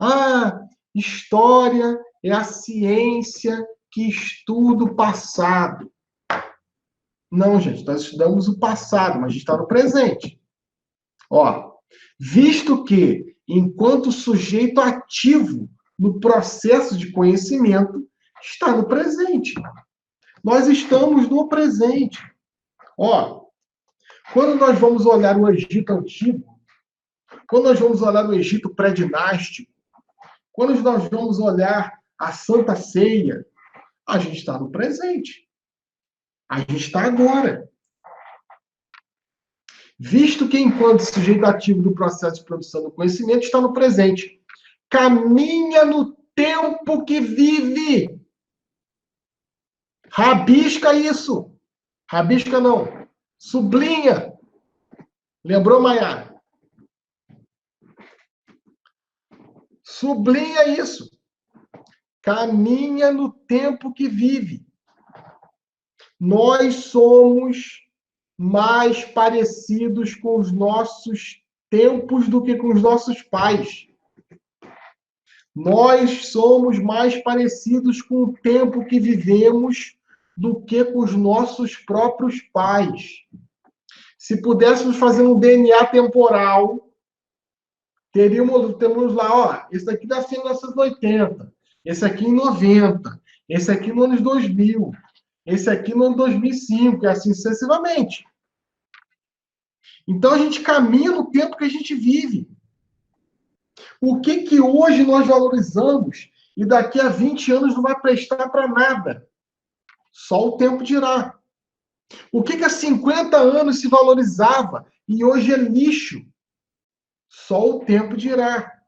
[SPEAKER 1] Ah, história é a ciência que estuda o passado. Não, gente, nós estudamos o passado, mas a gente está no presente. Ó, visto que, enquanto sujeito ativo no processo de conhecimento, está no presente. Nós estamos no presente. Ó, quando nós vamos olhar o Egito Antigo, quando nós vamos olhar o Egito pré-dinástico, quando nós vamos olhar a Santa Ceia, a gente está no presente. A gente está agora. Visto que, enquanto sujeito ativo do processo de produção do conhecimento, está no presente. Caminha no tempo que vive. Rabisca isso. Rabisca não. Sublinha. Lembrou, Maiara? Sublinha isso. Caminha no tempo que vive. Nós somos mais parecidos com os nossos tempos do que com os nossos pais. Nós somos mais parecidos com o tempo que vivemos do que com os nossos próprios pais. Se pudéssemos fazer um DNA temporal, teríamos lá, ó, esse daqui nasceu em 1980, esse aqui em 90, esse aqui no ano 2000, esse aqui no ano 2005, e assim sucessivamente. Então, a gente caminha no tempo que a gente vive. O que hoje nós valorizamos e daqui a 20 anos não vai prestar para nada? Só o tempo dirá. O que há 50 anos se valorizava e hoje é lixo? Só o tempo dirá.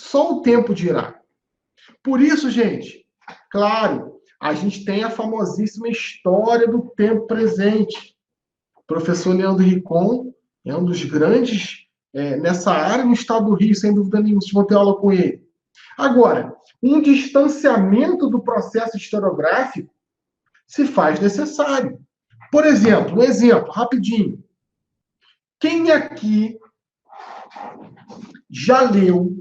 [SPEAKER 1] Só o tempo dirá. Por isso, gente, claro, a gente tem a famosíssima história do tempo presente. O professor Leandro Ricon é um dos grandes nessa área no estado do Rio, sem dúvida nenhuma, vocês vão ter aula com ele. Agora, um distanciamento do processo historiográfico se faz necessário. Por exemplo, um exemplo, rapidinho. Quem aqui já leu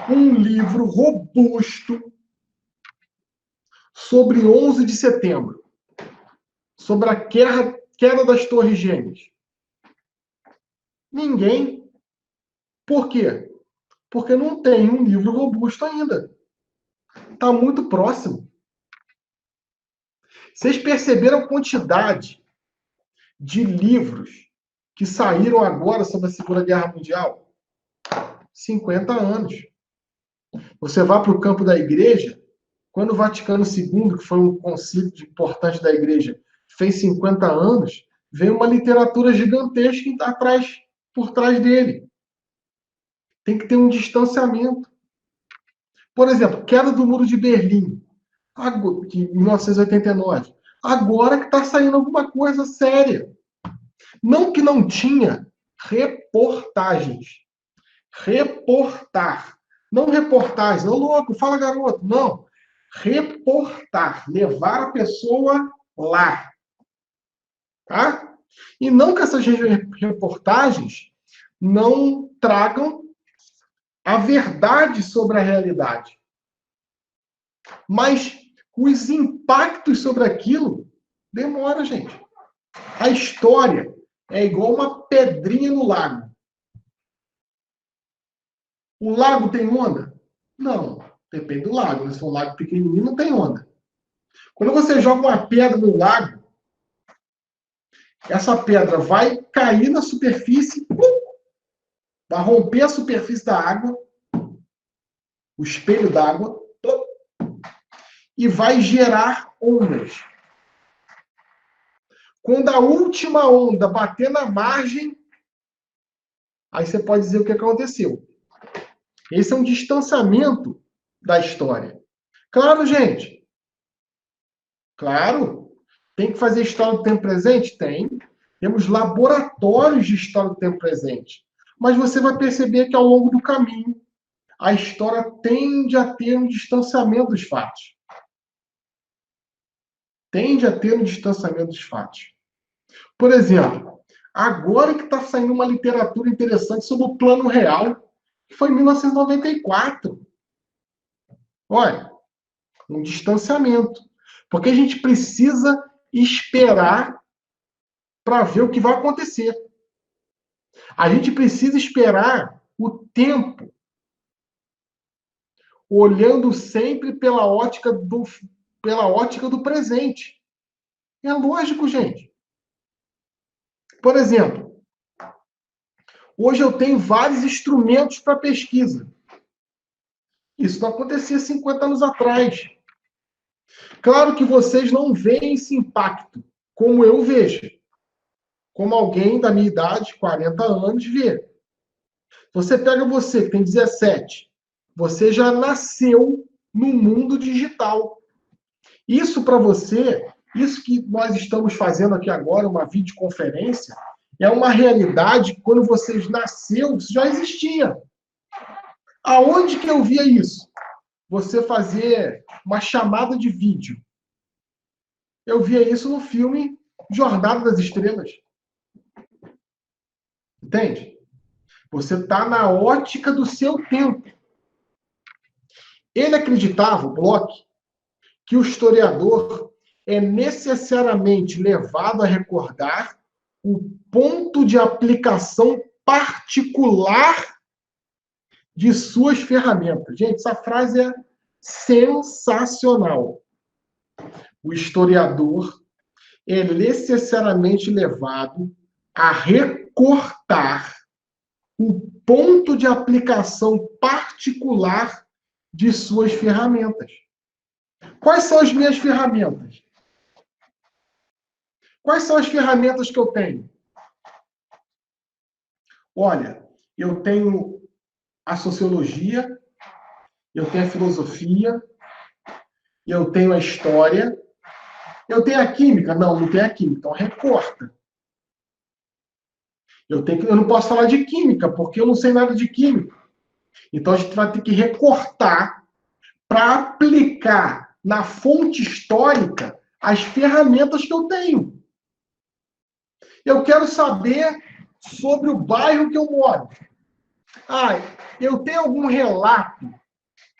[SPEAKER 1] um livro robusto sobre 11 de setembro? Sobre a queda das Torres Gêmeas? Ninguém. Por quê? Porque não tem um livro robusto ainda. Está muito próximo. Vocês perceberam a quantidade de livros que saíram agora sobre a Segunda Guerra Mundial? 50 anos. Você vai para o campo da igreja, quando o Vaticano II, que foi um concílio importante da igreja, fez 50 anos, veio uma literatura gigantesca por trás dele. Tem que ter um distanciamento. Por exemplo, queda do Muro de Berlim, em 1989. Agora que está saindo alguma coisa séria. Não que não tinha reportagens. Reportar. Não reportagens. Ô, louco, fala, garoto. Não. Reportar. Levar a pessoa lá. Tá? E não que essas reportagens não tragam a verdade sobre a realidade. Mas os impactos sobre aquilo demora, gente. A história é igual uma pedrinha no lago. O lago tem onda? Não. Depende do lago. Se for um lago pequenininho, não tem onda. Quando você joga uma pedra no lago, essa pedra vai cair na superfície, vai romper a superfície da água, o espelho d'água, e vai gerar ondas. Quando a última onda bater na margem, aí você pode dizer o que aconteceu. Esse é um distanciamento da história. Claro, gente. Claro. Tem que fazer história do tempo presente? Tem. Temos laboratórios de história do tempo presente. Mas você vai perceber que ao longo do caminho, a história tende a ter um distanciamento dos fatos. Tende a ter um distanciamento dos fatos. Por exemplo, agora que está saindo uma literatura interessante sobre o Plano Real, que foi em 1994. Olha, um distanciamento. Porque a gente precisa esperar para ver o que vai acontecer. A gente precisa esperar o tempo, olhando sempre pela ótica do presente. É lógico, gente. Por exemplo, hoje eu tenho vários instrumentos para pesquisa. Isso não acontecia 50 anos atrás. Claro que vocês não veem esse impacto, como eu vejo. Como alguém da minha idade, 40 anos, vê. Você pega você, que tem 17. Você já nasceu no mundo digital. Isso para você, isso que nós estamos fazendo aqui agora, uma videoconferência, é uma realidade que quando você nasceu, isso já existia. Aonde que eu via isso? Você fazer uma chamada de vídeo. Eu via isso no filme Jornada das Estrelas. Entende? Você está na ótica do seu tempo. Ele acreditava, o Bloch, que o historiador é necessariamente levado a recordar o ponto de aplicação particular de suas ferramentas. Gente, essa frase é sensacional. O historiador é necessariamente levado a recortar o ponto de aplicação particular de suas ferramentas. Quais são as minhas ferramentas? Quais são as ferramentas que eu tenho? Olha, eu tenho a sociologia, eu tenho a filosofia, eu tenho a história, eu tenho a química? Não, não tenho a química, então recorta. Eu não posso falar de química, porque eu não sei nada de química. Então a gente vai ter que recortar para aplicar na fonte histórica as ferramentas que eu tenho. Eu quero saber sobre o bairro que eu moro. Ah, eu tenho algum relato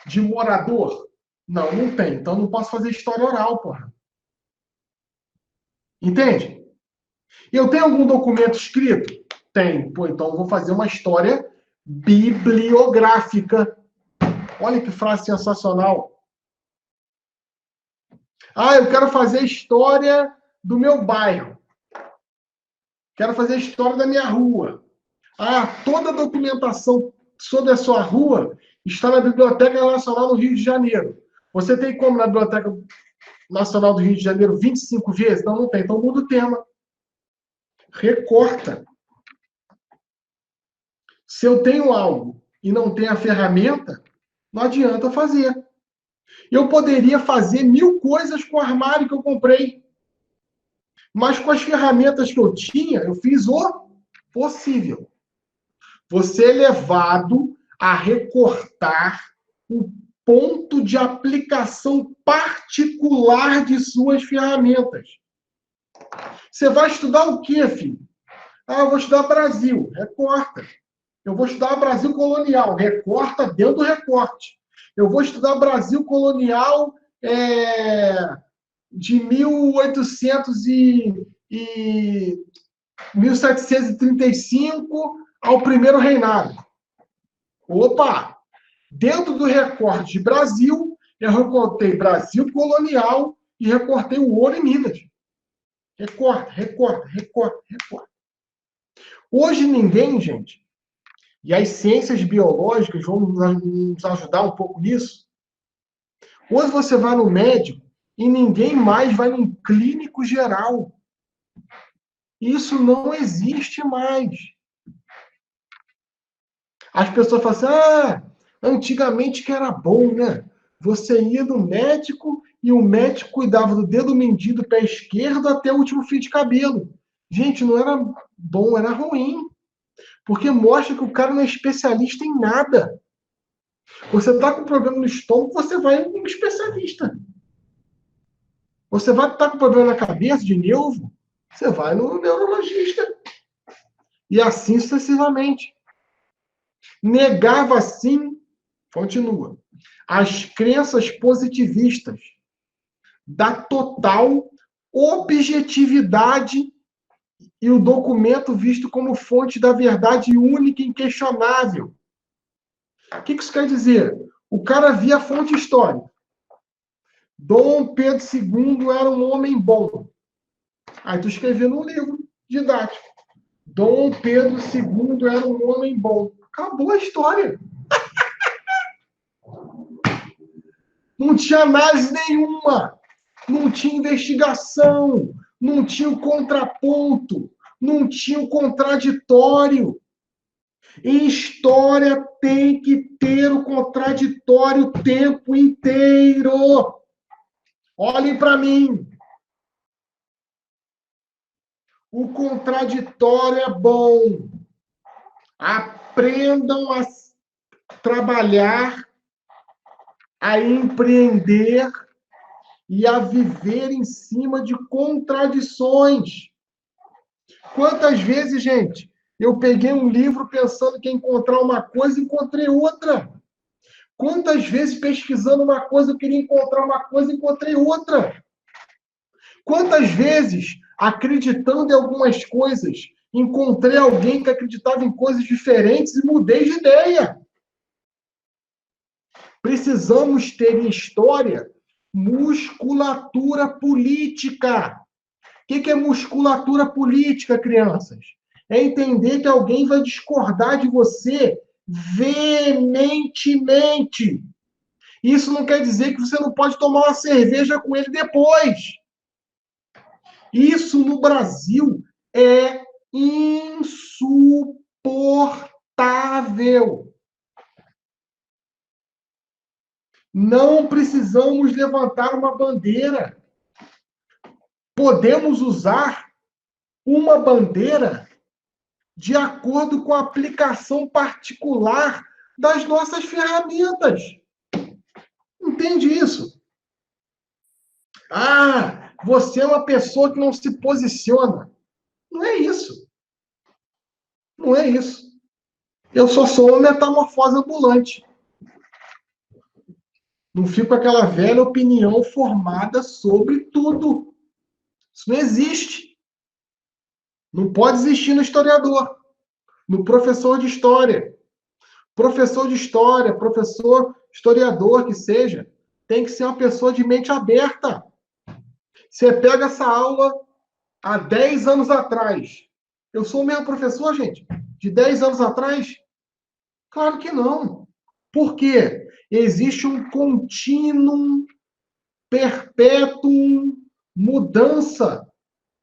[SPEAKER 1] de morador? Não, não tem. Então não posso fazer história oral, porra. Entende? Eu tenho algum documento escrito? Tem. Pô, então eu vou fazer uma história bibliográfica. Olha que frase sensacional. Ah, eu quero fazer a história do meu bairro. Quero fazer a história da minha rua. Ah, toda a documentação sobre a sua rua está na Biblioteca Nacional do Rio de Janeiro. Você tem como na Biblioteca Nacional do Rio de Janeiro 25 vezes? Não, não tem. Então muda o tema. Recorta. Se eu tenho algo e não tenho a ferramenta, não adianta fazer. Eu poderia fazer 1000 coisas com o armário que eu comprei. Mas com as ferramentas que eu tinha, eu fiz o possível. Você é levado a recortar o ponto de aplicação particular de suas ferramentas. Você vai estudar o quê, filho? Ah, eu vou estudar Brasil. Recorta. Eu vou estudar Brasil colonial. Recorta dentro do recorte. Eu vou estudar Brasil colonial de 1735 ao primeiro reinado. Opa! Dentro do recorte de Brasil, eu recortei Brasil colonial e recortei o ouro em Minas. Recorta, recorta, recorta, recorta. Hoje ninguém, gente, e as ciências biológicas vão nos ajudar um pouco nisso. Hoje você vai no médico e ninguém mais vai num clínico geral. Isso não existe mais. As pessoas falam assim, antigamente que era bom, né? Você ia no médico e o médico cuidava do dedo mindinho do pé esquerdo até o último fio de cabelo. Gente, não era bom, era ruim. Porque mostra que o cara não é especialista em nada. Você está com problema no estômago, você vai em um especialista. Você vai estar com problema na cabeça, de nervo, você vai no neurologista. E assim sucessivamente. Negava assim, continua, as crenças positivistas da total objetividade e o documento visto como fonte da verdade única e inquestionável. O que isso quer dizer? O cara via a fonte histórica. Dom Pedro II era um homem bom. Aí tu escreveu no livro didático. Dom Pedro II era um homem bom. Acabou a história. Não tinha análise nenhuma. Não tinha investigação. Não tinha o contraponto. Não tinha o contraditório. Em história tem que ter o contraditório o tempo inteiro. Olhem para mim. O contraditório é bom. Aprendam a trabalhar, a empreender e a viver em cima de contradições. Quantas vezes, gente, eu peguei um livro pensando que ia encontrar uma coisa e encontrei outra. Quantas vezes, pesquisando uma coisa, eu queria encontrar uma coisa e encontrei outra. Quantas vezes, acreditando em algumas coisas, encontrei alguém que acreditava em coisas diferentes e mudei de ideia. Precisamos ter em história musculatura política. O que é musculatura política, crianças? É entender que alguém vai discordar de você veementemente. Isso não quer dizer que você não pode tomar uma cerveja com ele depois. Isso no Brasil é insuportável. Não precisamos levantar uma bandeira. Podemos usar uma bandeira de acordo com a aplicação particular das nossas ferramentas. Entende isso? Ah, você é uma pessoa que não se posiciona. Não é isso. Não é isso. Eu só sou uma metamorfose ambulante. Não fico com aquela velha opinião formada sobre tudo. Isso não existe. Não pode existir no historiador, no professor de história. Professor de história, professor historiador que seja, tem que ser uma pessoa de mente aberta. Você pega essa aula há 10 anos atrás. Eu sou o mesmo professor, gente, de 10 anos atrás? Claro que não. Por quê? Existe um contínuo, perpétuo, mudança.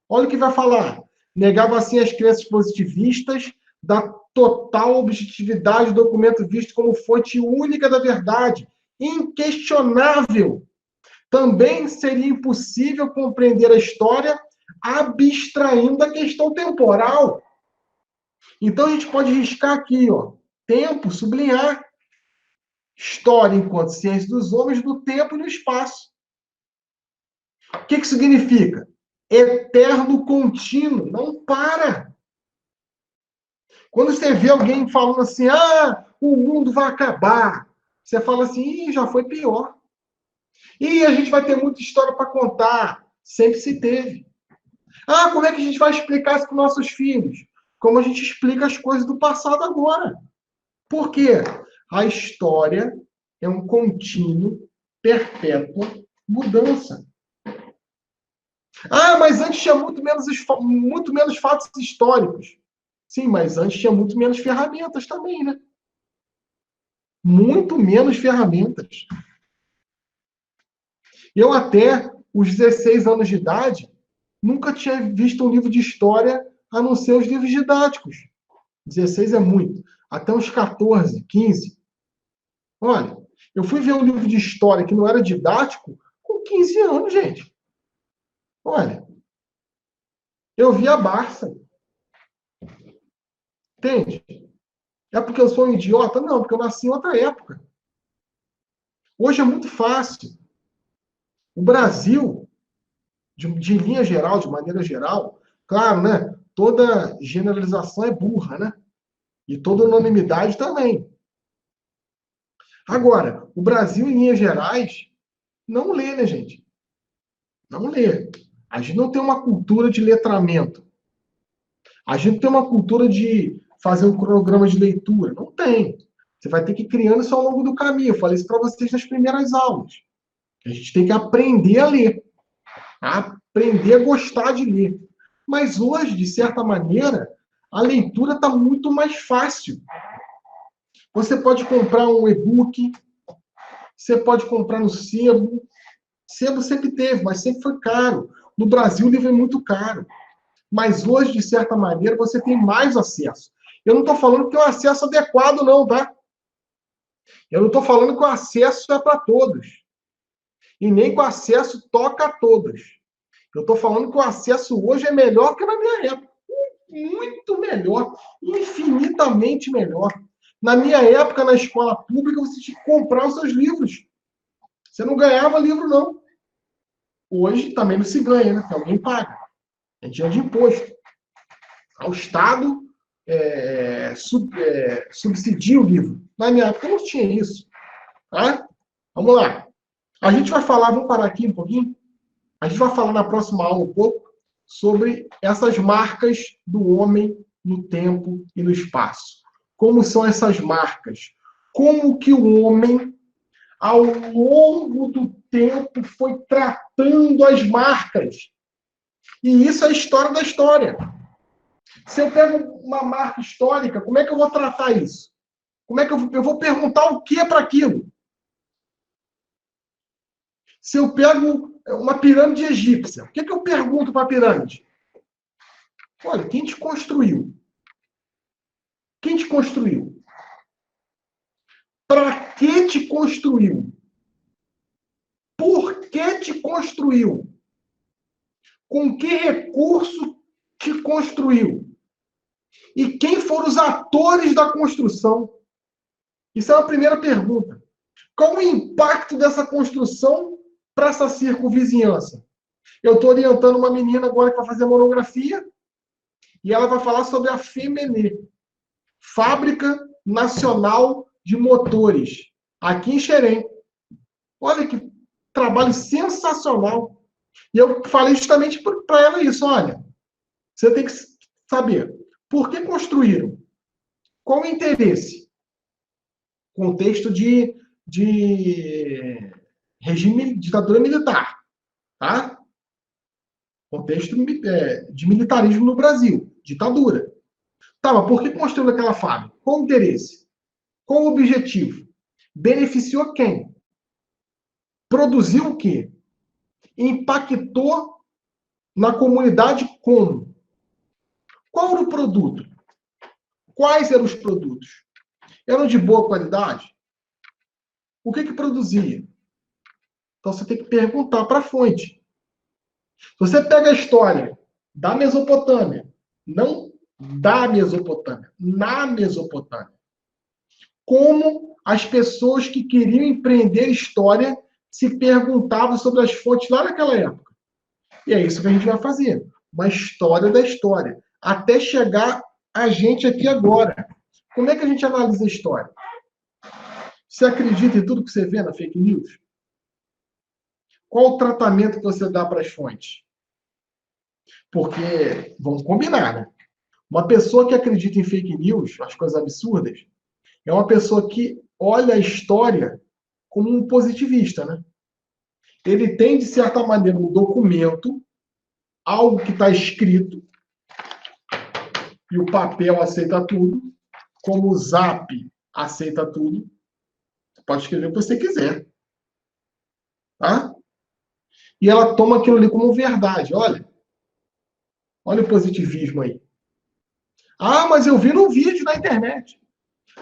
[SPEAKER 1] Olha o que vai falar. Negava assim as crenças positivistas da total objetividade do documento visto como fonte única da verdade, inquestionável. Também seria impossível compreender a história abstraindo da questão temporal. Então a gente pode riscar aqui, ó, tempo, sublinhar. História enquanto ciência dos homens, do tempo e do espaço. O que significa? Eterno contínuo, não para. Quando você vê alguém falando assim, o mundo vai acabar, você fala assim, já foi pior. E a gente vai ter muita história para contar. Sempre se teve. Como é que a gente vai explicar isso para os nossos filhos? Como a gente explica as coisas do passado agora. Por quê? A história é um contínuo, perpétua mudança. Mas antes tinha muito menos fatos históricos. Sim, mas antes tinha muito menos ferramentas também, né? Muito menos ferramentas. Eu até os 16 anos de idade nunca tinha visto um livro de história a não ser os livros didáticos. 16 é muito. Até uns 14, 15. Olha, eu fui ver um livro de história que não era didático com 15 anos, gente. Olha, eu vi a Barça. Entende? É porque eu sou um idiota? Não, porque eu nasci em outra época. Hoje é muito fácil. O Brasil, de linha geral, de maneira geral, claro, né? Toda generalização é burra, né? E toda unanimidade também. Agora, o Brasil, em linhas gerais, não lê, né, gente? Não lê. A gente não tem uma cultura de letramento. A gente tem uma cultura de fazer um cronograma de leitura. Não tem. Você vai ter que ir criando isso ao longo do caminho. Eu falei isso para vocês nas primeiras aulas. A gente tem que aprender a ler. Aprender a gostar de ler. Mas hoje, de certa maneira, a leitura está muito mais fácil. Você pode comprar um e-book, você pode comprar no sebo. Sebo sempre teve, mas sempre foi caro. No Brasil, o livro é muito caro. Mas hoje, de certa maneira, você tem mais acesso. Eu não estou falando que é um acesso adequado, não, tá? Eu não estou falando que o acesso é para todos. E nem que o acesso toca a todos. Eu estou falando que o acesso hoje é melhor que na minha época. Muito melhor. Infinitamente melhor. Na minha época, na escola pública, você tinha que comprar os seus livros. Você não ganhava livro, não. Hoje também não se ganha, né? Porque alguém paga. É dinheiro de imposto. O Estado subsidia o livro. Na minha época não tinha isso. Tá? Vamos lá. A gente vai falar, vamos parar aqui um pouquinho. A gente vai falar na próxima aula um pouco sobre essas marcas do homem no tempo e no espaço. Como são essas marcas? Como que o homem, ao longo do tempo, foi tratando as marcas? E isso é a história da história. Se eu pego uma marca histórica, como é que eu vou tratar isso? Como é que eu vou perguntar o que é para aquilo? Se eu pego uma pirâmide egípcia, o que eu pergunto para a pirâmide? Olha, quem te construiu? Quem te construiu? Para que te construiu? Por que te construiu? Com que recurso te construiu? E quem foram os atores da construção? Isso é a primeira pergunta. Qual o impacto dessa construção para essa circunvizinhança? Eu estou orientando uma menina agora que vai fazer monografia e ela vai falar sobre a FEMENE, Fábrica Nacional de Motores, aqui em Xerém. Olha que trabalho sensacional. E eu falei justamente para ela isso, olha, você tem que saber por que construíram, qual o interesse, contexto de regime, ditadura militar, tá? Contexto de militarismo no Brasil, ditadura. Tá, mas por que construiu aquela fábrica? Qual o interesse? Qual o objetivo? Beneficiou quem? Produziu o quê? Impactou na comunidade como? Qual era o produto? Quais eram os produtos? Eram de boa qualidade? O que produzia? Então você tem que perguntar para a fonte. Se você pega a história da Mesopotâmia, não da Mesopotâmia, na Mesopotâmia, como as pessoas que queriam empreender história se perguntavam sobre as fontes lá naquela época. E é isso que a gente vai fazer. Uma história da história. Até chegar a gente aqui agora. Como é que a gente analisa a história? Você acredita em tudo que você vê na fake news? Qual o tratamento que você dá para as fontes? Porque, vamos combinar, né? Uma pessoa que acredita em fake news, as coisas absurdas, é uma pessoa que olha a história como um positivista, né? Ele tem, de certa maneira, um documento, algo que está escrito, e o papel aceita tudo, como o Zap aceita tudo. Você pode escrever o que você quiser. Tá? E ela toma aquilo ali como verdade. Olha o positivismo aí. Ah, mas eu vi no vídeo na internet.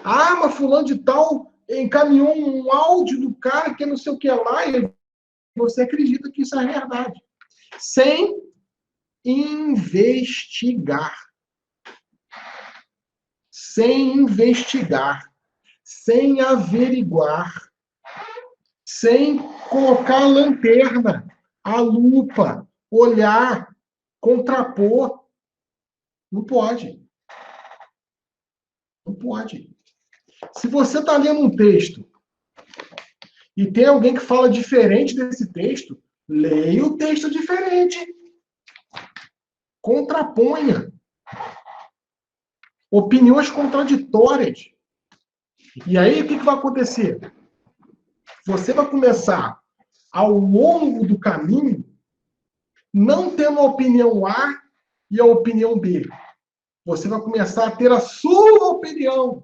[SPEAKER 1] Ah, mas fulano de tal encaminhou um áudio do cara que não sei o que lá, e você acredita que isso é verdade. Sem investigar. Sem investigar. Sem averiguar. Sem colocar a lanterna, a lupa, olhar, contrapor. Não pode. Não pode. Se você está lendo um texto e tem alguém que fala diferente desse texto, leia o texto diferente. Contraponha. Opiniões contraditórias. E aí, o que vai acontecer? Você vai começar, ao longo do caminho, não tendo a opinião A e a opinião B. Você vai começar a ter a sua opinião.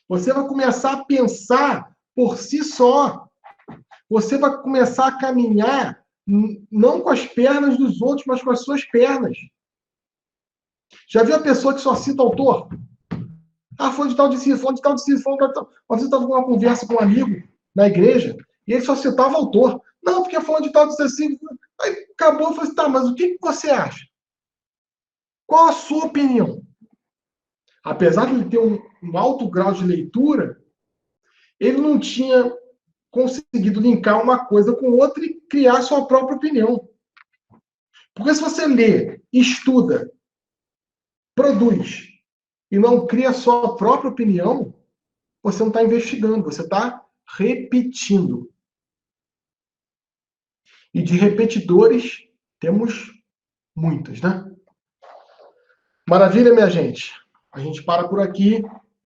[SPEAKER 1] Você vai começar a pensar por si só. Você vai começar a caminhar não com as pernas dos outros, mas com as suas pernas. Já viu a pessoa que só cita autor? Ah, foi de tal de si, foi de tal de si, foi de tal. Você estava com uma conversa com um amigo na igreja e ele só citava autor. Não, porque foi de tal de si. Aí acabou e falou assim, tá, mas o que você acha? Qual a sua opinião? Apesar de ele ter um alto grau de leitura, ele não tinha conseguido linkar uma coisa com outra e criar sua própria opinião. Porque se você lê, estuda, produz e não cria sua própria opinião, você não está investigando, você está repetindo. E de repetidores temos muitos, né? Maravilha, minha gente. A gente para por aqui.